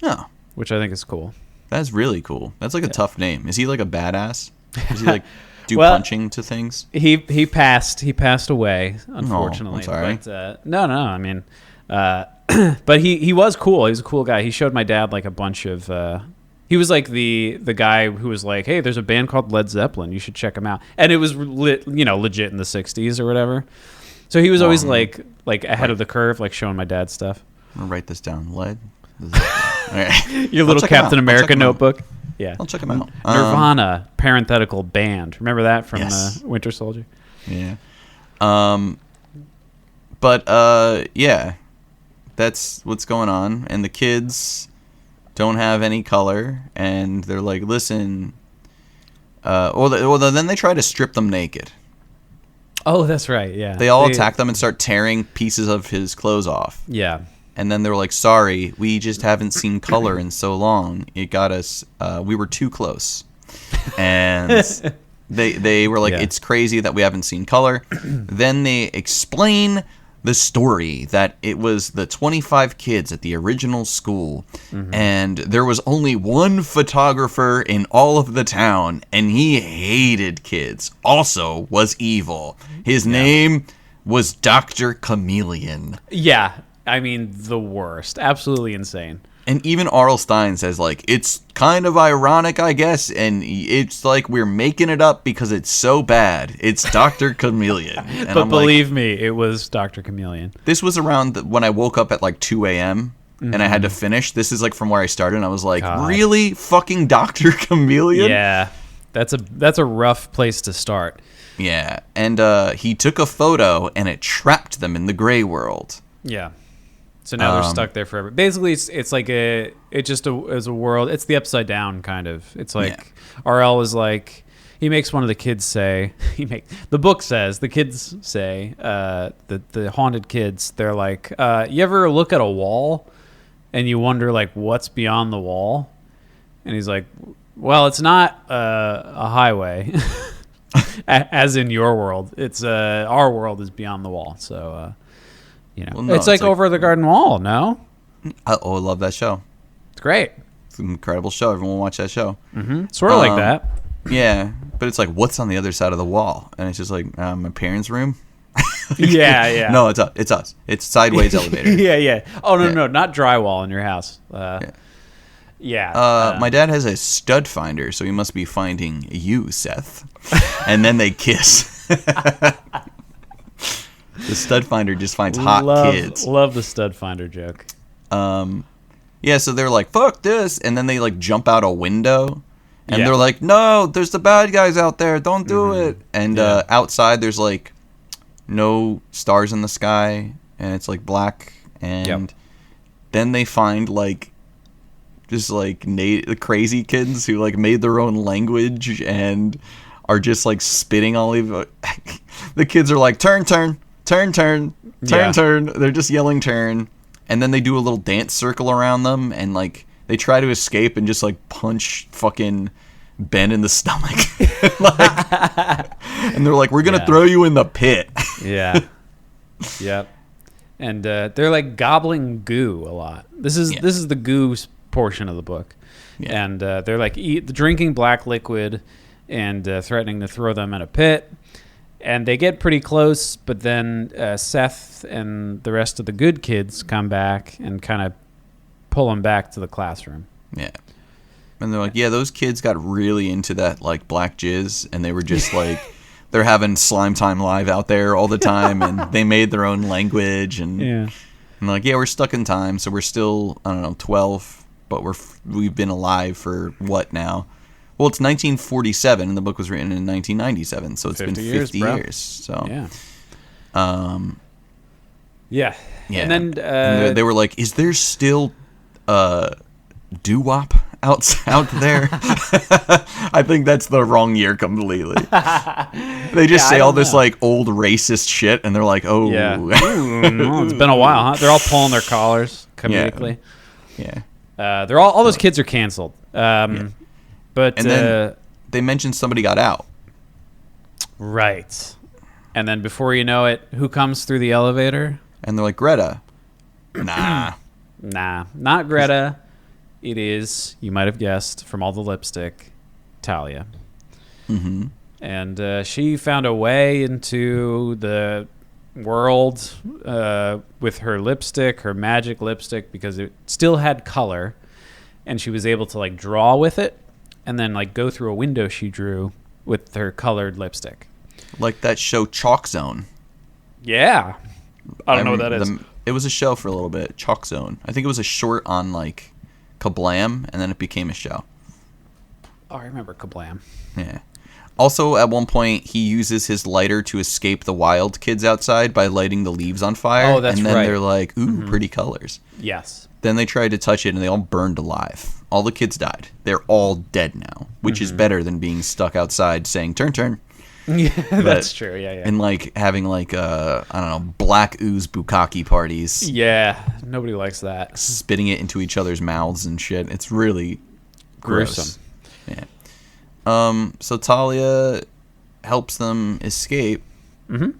Oh. Which I think is cool. That's really cool. That's like a tough name. Is he like a badass? Does he like do punching to things? He passed away, unfortunately. Oh, I'm sorry. But, no. I mean, but he was cool. He was a cool guy. He showed my dad like a bunch of. He was like the guy who was like, hey, there's a band called Led Zeppelin. You should check them out. And it was legit in the '60s or whatever. So he was always like ahead of the curve, like showing my dad stuff. I'm gonna write this down. Led. Right. Your little Captain America notebook. Yeah. I'll check them out. Nirvana, parenthetical band. Remember that from Yes. Winter Soldier? Yeah. Yeah. That's what's going on. And the kids don't have any color. And they're like, listen. Then they try to strip them naked. Oh, that's right. Yeah. They all attack them and start tearing pieces of his clothes off. Yeah. And then they were like, sorry, we just haven't seen color in so long. It got us, we were too close. And they were like, it's crazy that we haven't seen color. Then they explain the story that it was the 25 kids at the original school. And there was only one photographer in all of the town. And he hated kids. Also was evil. His name was Dr. Chameleon. Yeah. I mean, the worst. Absolutely insane. And even RL Stine says, like, it's kind of ironic, I guess, and it's like we're making it up because it's so bad. It's Dr. Chameleon. And But believe me, it was Dr. Chameleon. This was around when I woke up at, like, 2 a.m., and I had to finish. This is, like, from where I started, and I was like, really? Fucking Dr. Chameleon? Yeah. That's a rough place to start. Yeah, and he took a photo and it trapped them in the gray world. Yeah. So now they're stuck there forever. Basically, it's like is a world. It's the upside down kind of. It's like RL is like, he makes one of the kids say, the book says, the kids say, the haunted kids, they're like, you ever look at a wall and you wonder like what's beyond the wall? And he's like, well, it's not a highway. As in your world, it's our world is beyond the wall. So, Well, no, it's like over the garden wall. No, I love that show. it's great. It's an incredible show. Everyone watch that show. Sort of like that. Yeah, but it's like, what's on the other side of the wall? And it's just like my parents' room. Yeah. No, it's us. It's sideways elevator. Yeah. Oh no, not drywall in your house. My dad has a stud finder, so he must be finding you, Seth. And then they kiss. The stud finder just finds hot kids. Love the stud finder joke. Yeah, so they're like, fuck this. And then they like jump out a window. And Yeah. they're like, no, there's the bad guys out there. Don't do it. And outside there's like no stars in the sky. And it's like black. And then they find like just like crazy kids who like made their own language and are just like spitting all over. The kids are like, turn. They're just yelling turn. And then they do a little dance circle around them and like they try to escape and just like punch fucking Ben in the stomach. And they're like, we're gonna throw you in the pit. Yeah. Yep. And they're like gobbling goo a lot. This is the goo portion of the book. Yeah. And they're like drinking black liquid and threatening to throw them in a pit. And they get pretty close, but then Seth and the rest of the good kids come back and kind of pull them back to the classroom. Yeah. And they're like, yeah, those kids got really into that like black jizz, and they were just like, they're having Slime Time Live out there all the time, and they made their own language, and like, yeah, we're stuck in time, so we're still, I don't know, 12, but we've been alive for what now? Well, it's 1947, and the book was written in 1997, so it's been 50 years. So yeah. And then and they were like, is there still doo-wop out there? I think that's the wrong year completely. They just say all this like old racist shit, and they're like, oh. Yeah. Well, it's been a while, huh? They're all pulling their collars comedically. Yeah. They're all those kids are canceled. But and then they mentioned somebody got out. Right. And then before you know it, who comes through the elevator? And they're like, Greta. Nah, not Greta. It is, you might have guessed from all the lipstick, Talia. Mm-hmm. And she found a way into the world with her lipstick, her magic lipstick, because it still had color. And she was able to like draw with it and then like go through a window she drew with her colored lipstick. Like that show Chalk Zone. Yeah. I don't know what that is. It was a show for a little bit, Chalk Zone. I think it was a short on like Kablam, and then it became a show. Oh, I remember Kablam. Yeah. Also, at one point, he uses his lighter to escape the wild kids outside by lighting the leaves on fire. Oh, that's right. And then they're like, ooh, pretty colors. Yes. Then they tried to touch it, and they all burned alive. All the kids died. They're all dead now, which is better than being stuck outside saying, turn. Yeah, that's true. Yeah. And like having like, I don't know, black ooze bukkake parties. Yeah, nobody likes that. Spitting it into each other's mouths and shit. It's really gruesome. Yeah. So Talia helps them escape. Mm-hmm.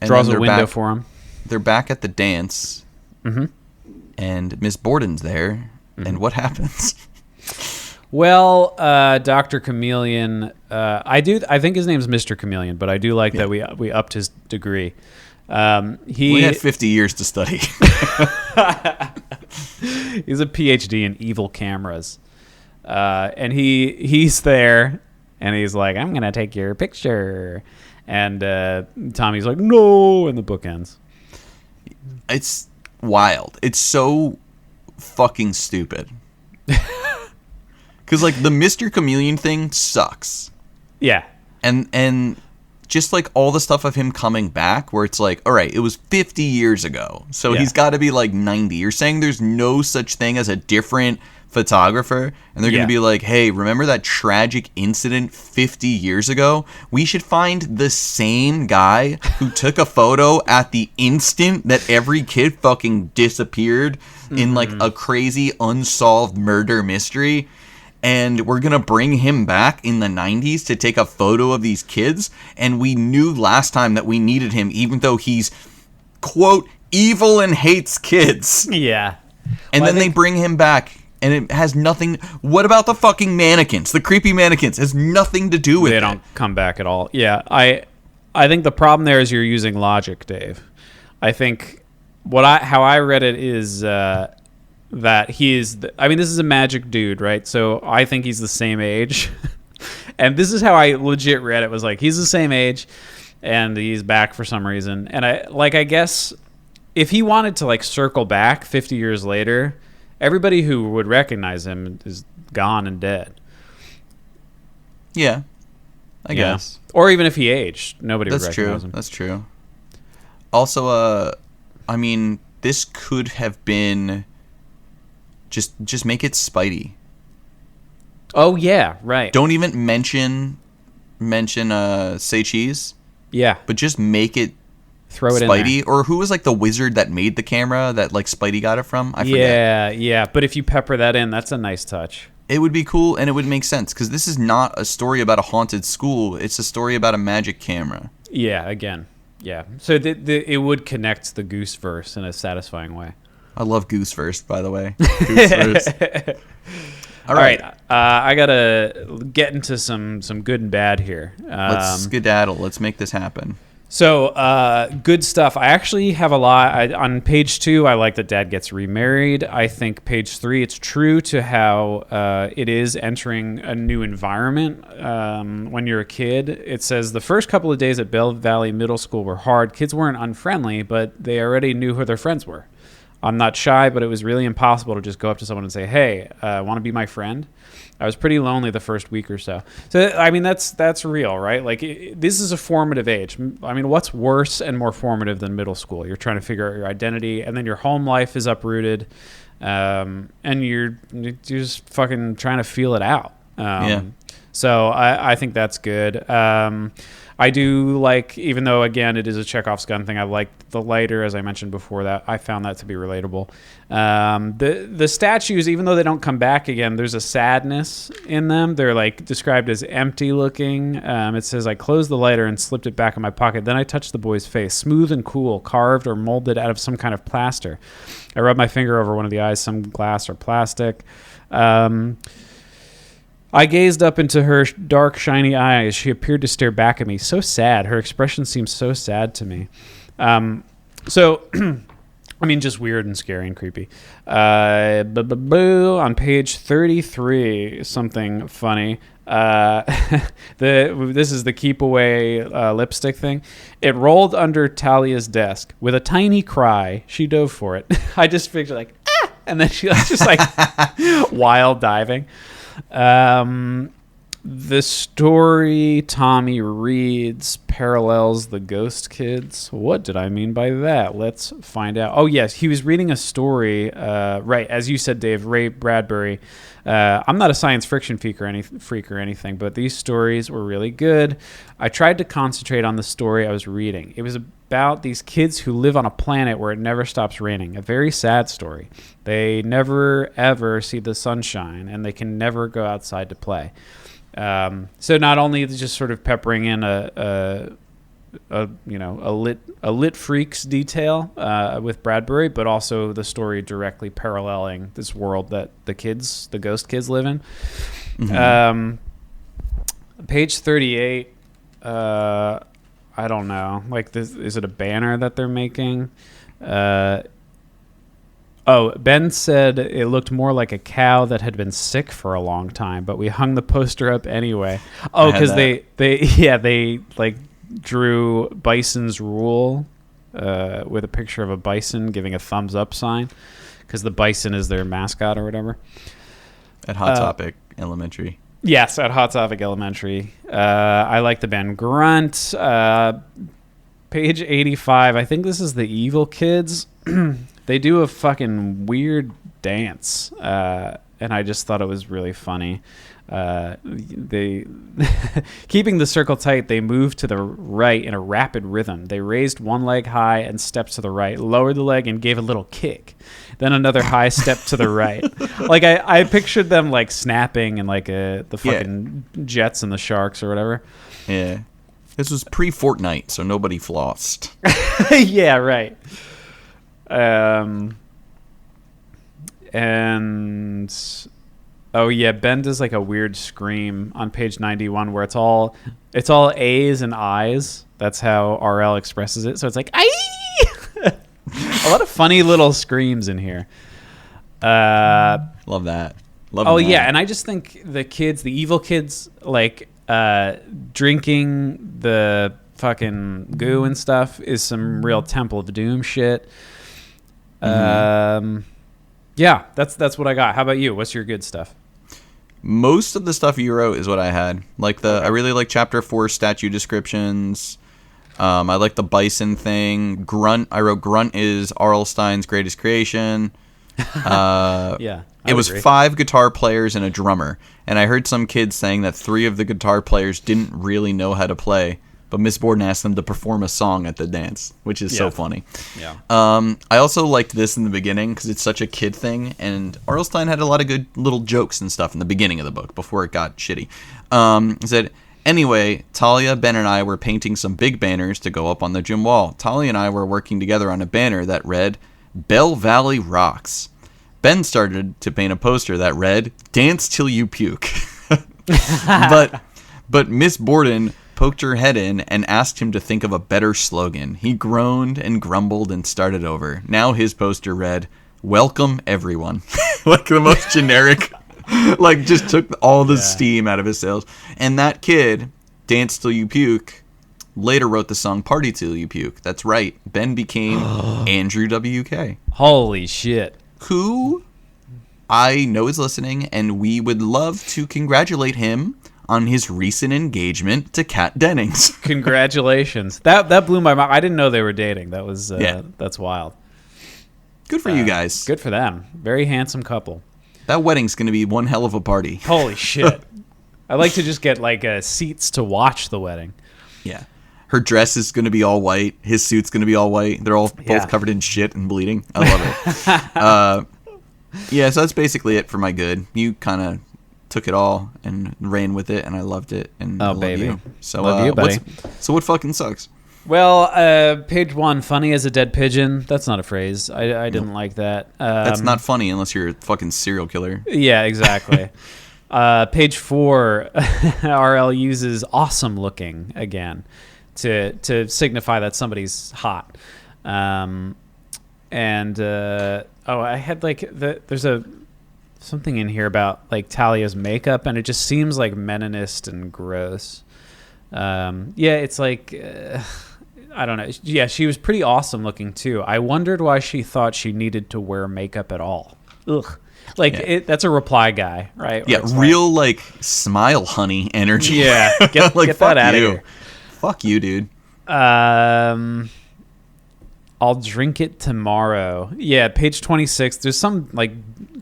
Draws a window for them. They're back at the dance. Mm-hmm. And Miss Borden's there. Mm-hmm. And what happens? Well, Dr. Chameleon, I think his name's Mr. Chameleon, but I do like that we upped his degree. We had 50 years to study. He's a PhD in evil cameras. And he's there, and he's like, I'm going to take your picture. And Tommy's like, no, and the book ends. It's wild. It's so fucking stupid. Because, like, the Mr. Chameleon thing sucks. Yeah. And just like all the stuff of him coming back where it's like, all right, it was 50 years ago. So he's got to be like 90. You're saying there's no such thing as a different photographer, and they're going to be like, hey, remember that tragic incident 50 years ago? We should find the same guy who took a photo at the instant that every kid fucking disappeared in like a crazy unsolved murder mystery, and we're going to bring him back in the 90s to take a photo of these kids. And we knew last time that we needed him, even though he's, quote, evil and hates kids. Yeah. And then they bring him back, and it has nothing. What about the fucking mannequins? The creepy mannequins has nothing to do with it. They don't come back at all. Yeah, I think the problem there is you're using logic, Dave. I think how I read it is that he is. This is a magic dude, right? So I think he's the same age, and this is how I legit read it. Was like he's the same age, and he's back for some reason. And I guess if he wanted to like circle back 50 years later, everybody who would recognize him is gone and dead. Yeah, I guess. Or even if he aged, nobody would recognize him. That's true. Also, this could have been just make it Spidey. Oh yeah, right. Don't even mention Say Cheese. Yeah, but just make it throw it Spidey, in there. or who was like the wizard that made the camera that like Spidey got it from? I forget. Yeah. But if you pepper that in, that's a nice touch. It would be cool, and it would make sense because this is not a story about a haunted school. It's a story about a magic camera. Yeah. Again. Yeah. So it would connect the Goose verse in a satisfying way. I love Goose verse, by the way. Goose verse. All right. I gotta get into some good and bad here. Let's skedaddle. Let's make this happen. So, good stuff. I actually have a lot. On page 2, I like that Dad gets remarried. I think page 3, it's true to how it is entering a new environment when you're a kid. It says, the first couple of days at Bell Valley Middle School were hard. Kids weren't unfriendly, but they already knew who their friends were. I'm not shy, but it was really impossible to just go up to someone and say, hey, want to be my friend? I was pretty lonely the first week or so. So, that's real, right? Like, this is a formative age. What's worse and more formative than middle school? You're trying to figure out your identity, and then your home life is uprooted, and you're just fucking trying to feel it out. So I think that's good. I do like, even though, again, it is a Chekhov's gun thing, I like the lighter, as I mentioned before, that I found that to be relatable. The statues, even though they don't come back again, there's a sadness in them. They're like described as empty looking. It says, I closed the lighter and slipped it back in my pocket. Then I touched the boy's face, smooth and cool, carved or molded out of some kind of plaster. I rubbed my finger over one of the eyes, some glass or plastic. I gazed up into her dark, shiny eyes. She appeared to stare back at me. So sad. Her expression seemed so sad to me. Just weird and scary and creepy. On page 33, something funny. This is the keep away lipstick thing. It rolled under Talia's desk. With a tiny cry, she dove for it. I just pictured like, ah! And then she was just like wild diving. The story Tommy reads parallels the Ghost Kids. What did I mean by that? Let's find out. Oh, yes. He was reading a story, right, as you said, Dave, Ray Bradbury. I'm not a science fiction freak or anything, but these stories were really good. I tried to concentrate on the story I was reading. It was about these kids who live on a planet where it never stops raining. A very sad story. They never, ever see the sunshine, and they can never go outside to play. So not only just sort of peppering in a lit freaks detail with Bradbury, but also the story directly paralleling this world that the ghost kids live in. Mm-hmm. Page 38. I don't know. Like, this, is it a banner that they're making? Ben said it looked more like a cow that had been sick for a long time, but we hung the poster up anyway. Oh, because they like drew Bison's rule with a picture of a bison giving a thumbs up sign, because the bison is their mascot or whatever. At Hot Topic Elementary. Yes, at Hot Topic Elementary. I like the band Grunt. Page 85. I think this is the Evil Kids. They do a fucking weird dance, and I just thought it was really funny. They keeping the circle tight, they moved to the right in a rapid rhythm. They raised one leg high and stepped to the right, lowered the leg and gave a little kick, then another high step to the right. Like I pictured them like snapping and like the fucking Jets and the Sharks or whatever. Yeah, this was pre-Fortnite, so nobody flossed. Yeah, right. And oh yeah, Ben does like a weird scream on page 91 where it's all A's and I's. That's how RL expresses it. So it's like aye. A lot of funny little screams in here. Love that. Oh yeah, and I just think the evil kids, like drinking the fucking goo and stuff is some real Temple of Doom shit. Yeah, that's what I got. How about you? What's your good stuff? Most of the stuff you wrote is what I had. Like I really like chapter 4 statue descriptions. I like the bison thing. Grunt. I wrote Grunt is RL Stine's greatest creation. Yeah. It was 5 guitar players and a drummer. And I heard some kids saying that 3 of the guitar players didn't really know how to play, but Miss Borden asked them to perform a song at the dance, which is so funny. Yeah. I also liked this in the beginning because it's such a kid thing, and R.L. Stine had a lot of good little jokes and stuff in the beginning of the book before it got shitty. It said, anyway, Talia, Ben, and I were painting some big banners to go up on the gym wall. Talia and I were working together on a banner that read, Bell Valley Rocks. Ben started to paint a poster that read, Dance Till You Puke. But Miss Borden poked her head in and asked him to think of a better slogan. He groaned and grumbled and started over. Now his poster read, Welcome Everyone. Like the most generic, like just took all the steam out of his sails. And that kid, Dance Till You Puke, later wrote the song Party Till You Puke. That's right. Ben became Andrew W.K. Holy shit. Who I know is listening, and we would love to congratulate him on his recent engagement to Kat Dennings. Congratulations. That blew my mind. I didn't know they were dating. That was that's wild. Good for you guys. Good for them. Very handsome couple. That wedding's going to be one hell of a party. Holy shit. I'd like to just get like seats to watch the wedding. Yeah. Her dress is going to be all white. His suit's going to be all white. They're all both covered in shit and bleeding. I love it. Yeah, so that's basically it for my good. You kind of took it all and ran with it, and I loved it. And I love baby. you. So, love you, buddy. So what fucking sucks? Well, page 1, funny as a dead pigeon. That's not a phrase. I didn't like that. That's not funny unless you're a fucking serial killer. Yeah, exactly. Page 4, RL uses awesome looking again to signify that somebody's hot. I had like there's something in here about like Talia's makeup, and it just seems like meninist and gross. It's like I don't know. Yeah, she was pretty awesome looking too. I wondered why she thought she needed to wear makeup at all. Ugh. Like that's a reply guy, right? Yeah, real like smile honey energy. Yeah, get like, that out of here. Fuck you, dude. I'll drink it tomorrow. Yeah, page 26. There's some like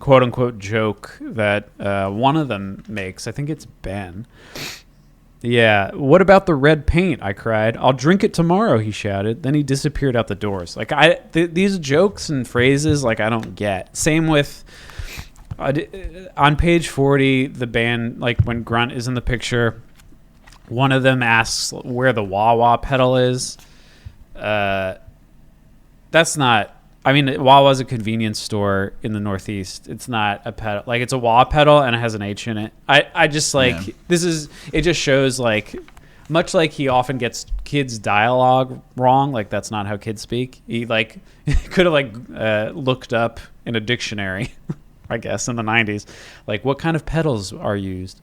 quote unquote joke that one of them makes. I think it's Ben. Yeah. What about the red paint? I cried. I'll drink it tomorrow, he shouted. Then he disappeared out the doors. Like these jokes and phrases, like I don't get. Same with on page 40, the band, like when Grunt is in the picture, one of them asks where the Wawa pedal is. That's not. I mean, Wawa's a convenience store in the Northeast. It's not a pedal. Like, it's a wah pedal, and it has an H in it. I just, like, this is... It just shows, like... Much like he often gets kids' dialogue wrong. Like, that's not how kids speak. He, like, could have, like, looked up in a dictionary, I guess, in the 90s. Like, what kind of pedals are used?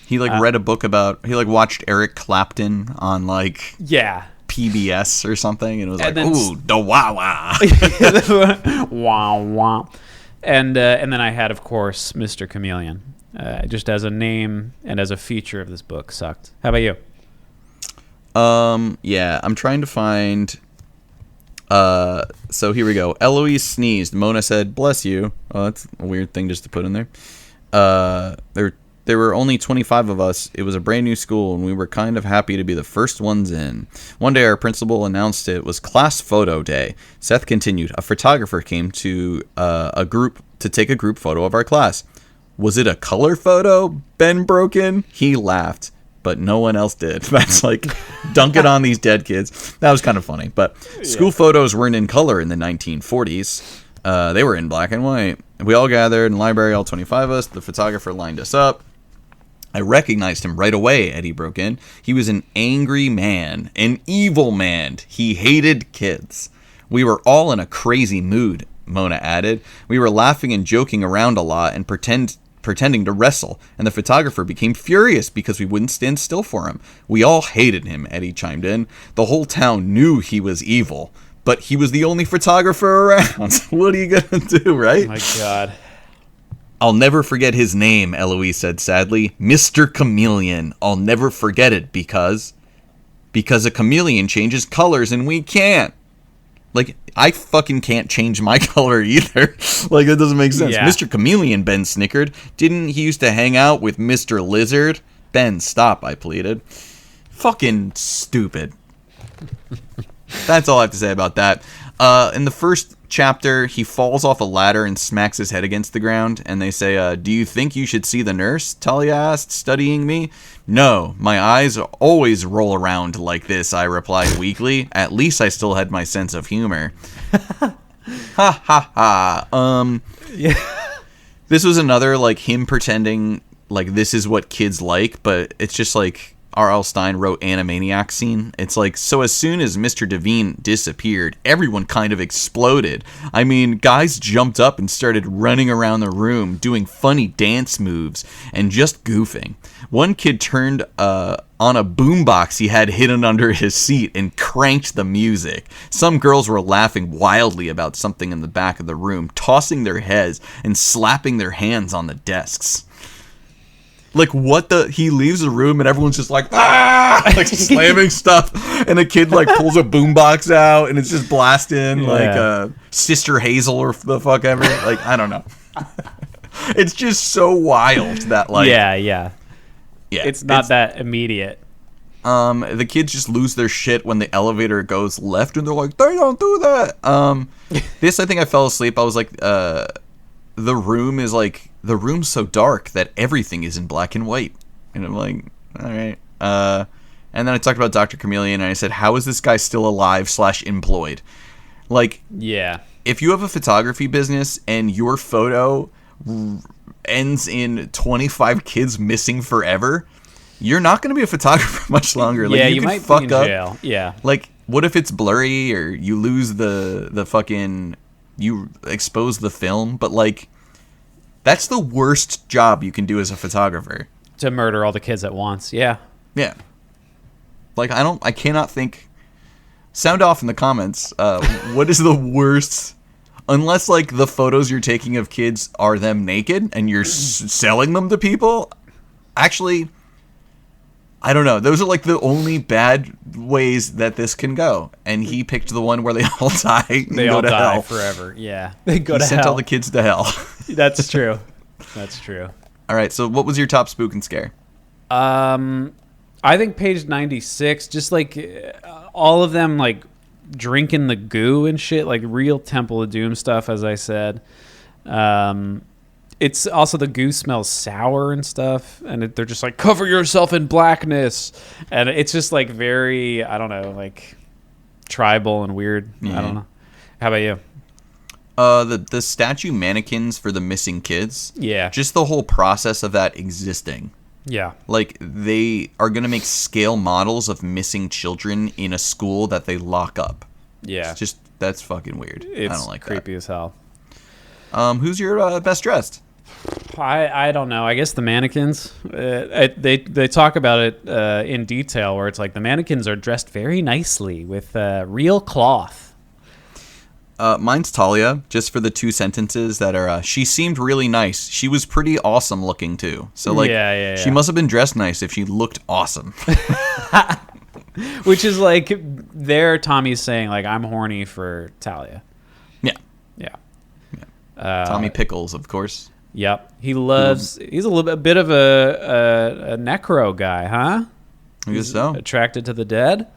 He, like, read a book about... He, like, watched Eric Clapton on, like... Yeah. PBS or something, and it was like, ooh, the wah-wah. Wah wah. And then I had, of course, Mr. Chameleon. just as a name and as a feature of this book sucked. How about you? Yeah, I'm trying to find. So here we go. Eloise sneezed. Mona said, "Bless you." Oh, that's a weird thing just to put in there. There were only 25 of us. It was a brand new school, and we were kind of happy to be the first ones in. One day, our principal announced it was class photo day. Seth continued. A photographer came to a group to take a group photo of our class. Was it a color photo? Ben broke in. He laughed, but no one else did. That's like, dunk it on these dead kids. That was kind of funny. But school photos weren't in color in the 1940s. They were in black and white. We all gathered in the library, all 25 of us. The photographer lined us up. I recognized him right away, Eddie broke in. He was an angry man, an evil man. He hated kids. We were all in a crazy mood, Mona added. We were laughing and joking around a lot and pretending to wrestle, and the photographer became furious because we wouldn't stand still for him. We all hated him, Eddie chimed in. The whole town knew he was evil, but he was the only photographer around. What are you going to do, right? Oh my God. I'll never forget his name, Eloise said sadly. Mr. Chameleon. I'll never forget it because a chameleon changes colors and we can't. Like, I fucking can't change my color either. Like, that doesn't make sense. Yeah. Mr. Chameleon, Ben snickered. Didn't he used to hang out with Mr. Lizard? Ben, stop, I pleaded. Fucking stupid. That's all I have to say about that. In the first chapter, he falls off a ladder and smacks his head against the ground, and they say, do you think you should see the nurse? Talia asked, studying me. No, my eyes always roll around like this, I replied weakly. At least I still had my sense of humor. Ha ha ha. Yeah. This was another, like, him pretending like this is what kids like, but it's just like RL Stine wrote Animaniac scene. It's like, so as soon as Mr. Devine disappeared, everyone kind of exploded. I mean, guys jumped up and started running around the room, doing funny dance moves, and just goofing. One kid turned on a boombox he had hidden under his seat and cranked the music. Some girls were laughing wildly about something in the back of the room, tossing their heads and slapping their hands on the desks. Like, what the... He leaves the room and everyone's just like, ah! Like, slamming stuff. And a kid, like, pulls a boombox out and it's just blasting, like, Sister Hazel or the fuck ever. Like, I don't know. It's just so wild that, like... Yeah. It's not that immediate. The kids just lose their shit when the elevator goes left and they're like, they don't do that. This, I think I fell asleep. I was like, the room's so dark that everything is in black and white. And I'm like, all right. And then I talked about Dr. Chameleon and I said, how is this guy still alive / employed? Like, Yeah. if you have a photography business and your photo ends in 25 kids missing forever, you're not going to be a photographer much longer. Like, Yeah, you you could might fuck be in up. jail. Yeah. Like, what if it's blurry or you lose the fucking... You expose the film, but, like... That's the worst job you can do as a photographer. To murder all the kids at once. Yeah. Yeah. Like, I cannot think... Sound off in the comments. What is the worst... Unless, like, the photos you're taking of kids are them naked and you're selling them to people. Actually, I don't know. Those are, like, the only bad ways that this can go. And he picked the one where they all die and They go all to die hell. forever. Yeah. They go He to sent hell. all the kids to hell. That's true. That's true. All right, so what was your top spook and scare? I think page 96, just like all of them, like drinking the goo and shit, like real Temple of Doom stuff, as I said. It's also the goo smells sour and stuff, and they're just like, cover yourself in blackness, and it's just like very, I don't know, like tribal and weird. I don't know. How about you? The statue mannequins for the missing kids. Yeah. Just the whole process of that existing. Yeah. Like, they are going to make scale models of missing children in a school that they lock up. Yeah. It's just, that's fucking weird. It's I don't like creepy as hell. Who's your best dressed? I don't know. I guess the mannequins. They talk about it in detail, where it's like the mannequins are dressed very nicely with real cloth. Mine's Talia, just for the 2 sentences that are, she seemed really nice. She was pretty awesome looking, too. So, like, she must have been dressed nice if she looked awesome. Which is like, there Tommy's saying, like, I'm horny for Talia. Yeah. Yeah. Tommy Pickles, of course. Yep. He's a bit of a necro guy, huh? I guess so. Attracted to the dead?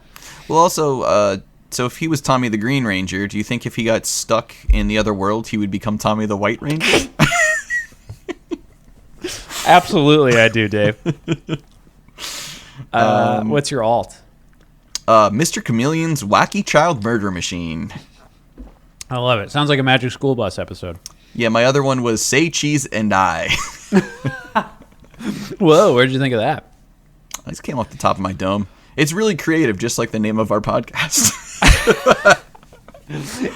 Well, also, so if he was Tommy the Green Ranger, do you think if he got stuck in the other world, he would become Tommy the White Ranger? Absolutely, I do, Dave. What's your alt? Mr. Chameleon's Wacky Child Murder Machine. I love it. Sounds like a Magic School Bus episode. Yeah, my other one was Say Cheese and I. Whoa, where'd you think of that? I just came off the top of my dome. It's really creative, just like the name of our podcast.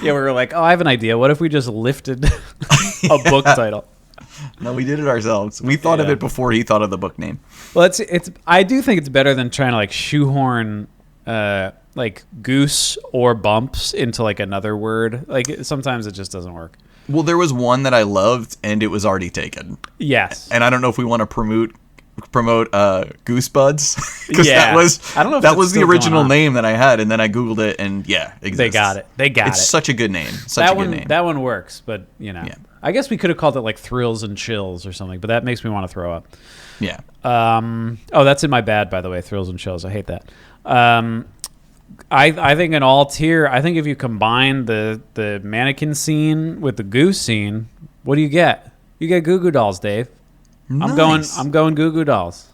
Yeah, we were like, oh, I have an idea. What if we just lifted a book title? No, we did it ourselves. We thought of it before he thought of the book name. Well, it's. I do think it's better than trying to like shoehorn like goose or bumps into like another word. Like sometimes it just doesn't work. Well, there was one that I loved, and it was already taken. Yes. And I don't know if we want to promote Goose Buds, because I don't know if that was still the original going on. name that I had, and then I googled it, and it exists. They got it. It's such a good name. That one works, but I guess we could have called it like Thrills and Chills or something, but that makes me want to throw up. Yeah. Oh, that's in my bad, by the way. Thrills and Chills. I hate that. I think an alt here. I think if you combine the mannequin scene with the goose scene, what do you get? You get Goo Goo Dolls, Dave. Nice. I'm going Goo Goo Dolls.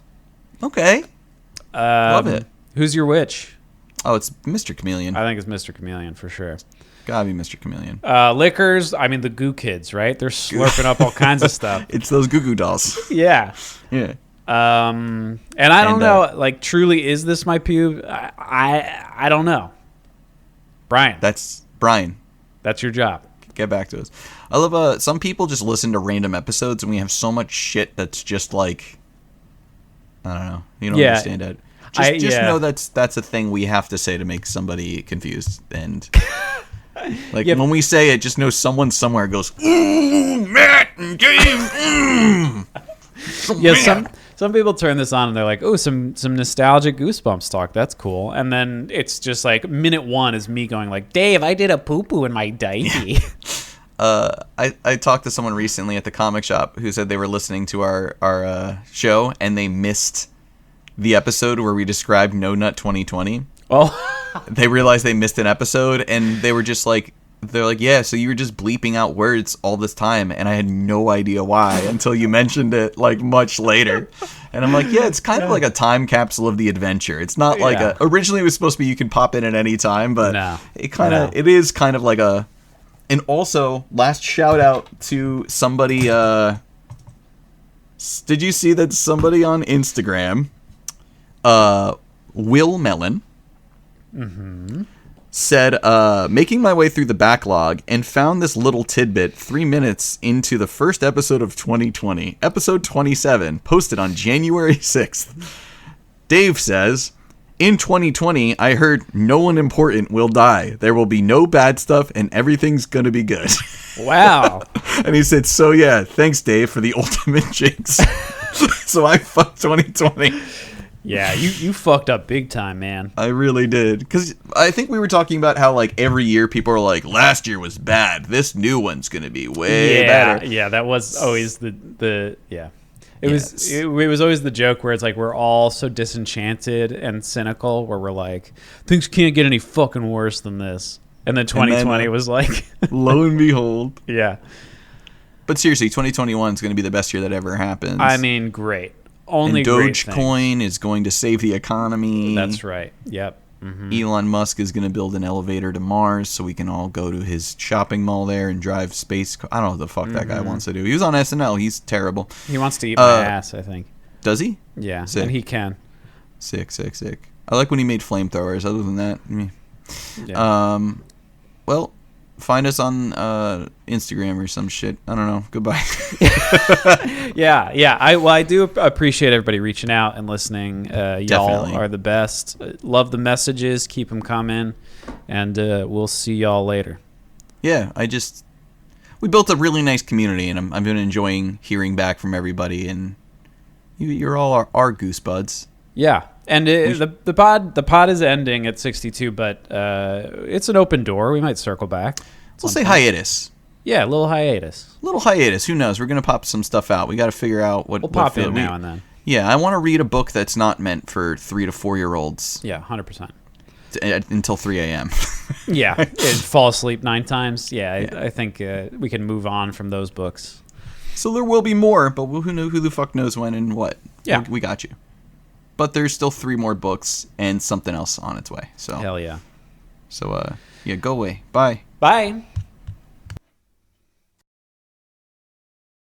Okay. Love it. Who's your witch? Oh, it's Mr. Chameleon. I think it's Mr. Chameleon for sure. Gotta be Mr. Chameleon. Liquors. I mean the Goo Kids, right? They're slurping up all kinds of stuff. It's those Goo Goo Dolls. Yeah. Yeah. And I don't know. Like, truly, is this my pube? I don't know. Brian. That's Brian. That's your job. Get back to us. I love some people just listen to random episodes, and we have so much shit that's just like, I don't know. You don't understand it. Just know that's a thing we have to say to make somebody confused. And like when we say it, just know someone somewhere goes, "Ooh, Matt and Dave." Some people turn this on and they're like, "Oh, some nostalgic Goosebumps talk. That's cool." And then it's just like minute 1 is me going like, "Dave, I did a poo poo in my diaper." I talked to someone recently at the comic shop who said they were listening to our show and they missed the episode where we described No Nut 2020. Oh, they realized they missed an episode and they were just like, they're like, yeah, so you were just bleeping out words all this time, and I had no idea why until you mentioned it like much later. And I'm like, yeah, it's kind of like a time capsule of the adventure. It's not like originally it was supposed to be you can pop in at any time, but it is kind of like a. And also, last shout out to somebody. Did you see that somebody on Instagram, Will Mellon, said, making my way through the backlog and found this little tidbit 3 minutes into the first episode of 2020, episode 27, posted on January 6th. Dave says, in 2020, I heard no one important will die. There will be no bad stuff and everything's going to be good. wow. And he said, so yeah, thanks Dave for the ultimate jinx. So I fucked 2020. Yeah, you fucked up big time, man. I really did. Because I think we were talking about how, like, every year people are like, last year was bad. This new one's going to be way better. Yeah, that was always the It was always the joke where it's like we're all so disenchanted and cynical where we're like, things can't get any fucking worse than this. And then 2020 was like... lo and behold. Yeah. But seriously, 2021 is going to be the best year that ever happens. I mean, great. Only and Dogecoin is going to save the economy. That's right. Yep. Mm-hmm. Elon Musk is going to build an elevator to Mars so we can all go to his shopping mall there and drive space. I don't know what the fuck that guy wants to do. He was on SNL. He's terrible. He wants to eat my ass, I think. Does he? Yeah, sick. And he can. Sick. I like when he made flamethrowers. Other than that, yeah. Well, find us on Instagram or some shit. I don't know. Goodbye. Yeah. I do appreciate everybody reaching out and listening. Y'all Definitely. are the best. Love the messages. Keep them coming. And we'll see y'all later. Yeah, we built a really nice community, and I've been enjoying hearing back from everybody, and you're all our goose buds. Yeah, and the pod is ending at 62, but it's an open door. We might circle back. We'll say hiatus. Yeah, a little hiatus. Who knows? We're gonna pop some stuff out. We got to figure out what We'll pop in now and then. Yeah, I want to read a book that's not meant for 3 to 4 year olds. Yeah, 100%. Until 3 a.m. Yeah, and fall asleep 9 times. Yeah, I think we can move on from those books. So there will be more, but who the fuck knows when and what. Yeah. We got you. But there's still 3 more books and something else on its way. So Hell yeah. So yeah, go away. Bye. Bye.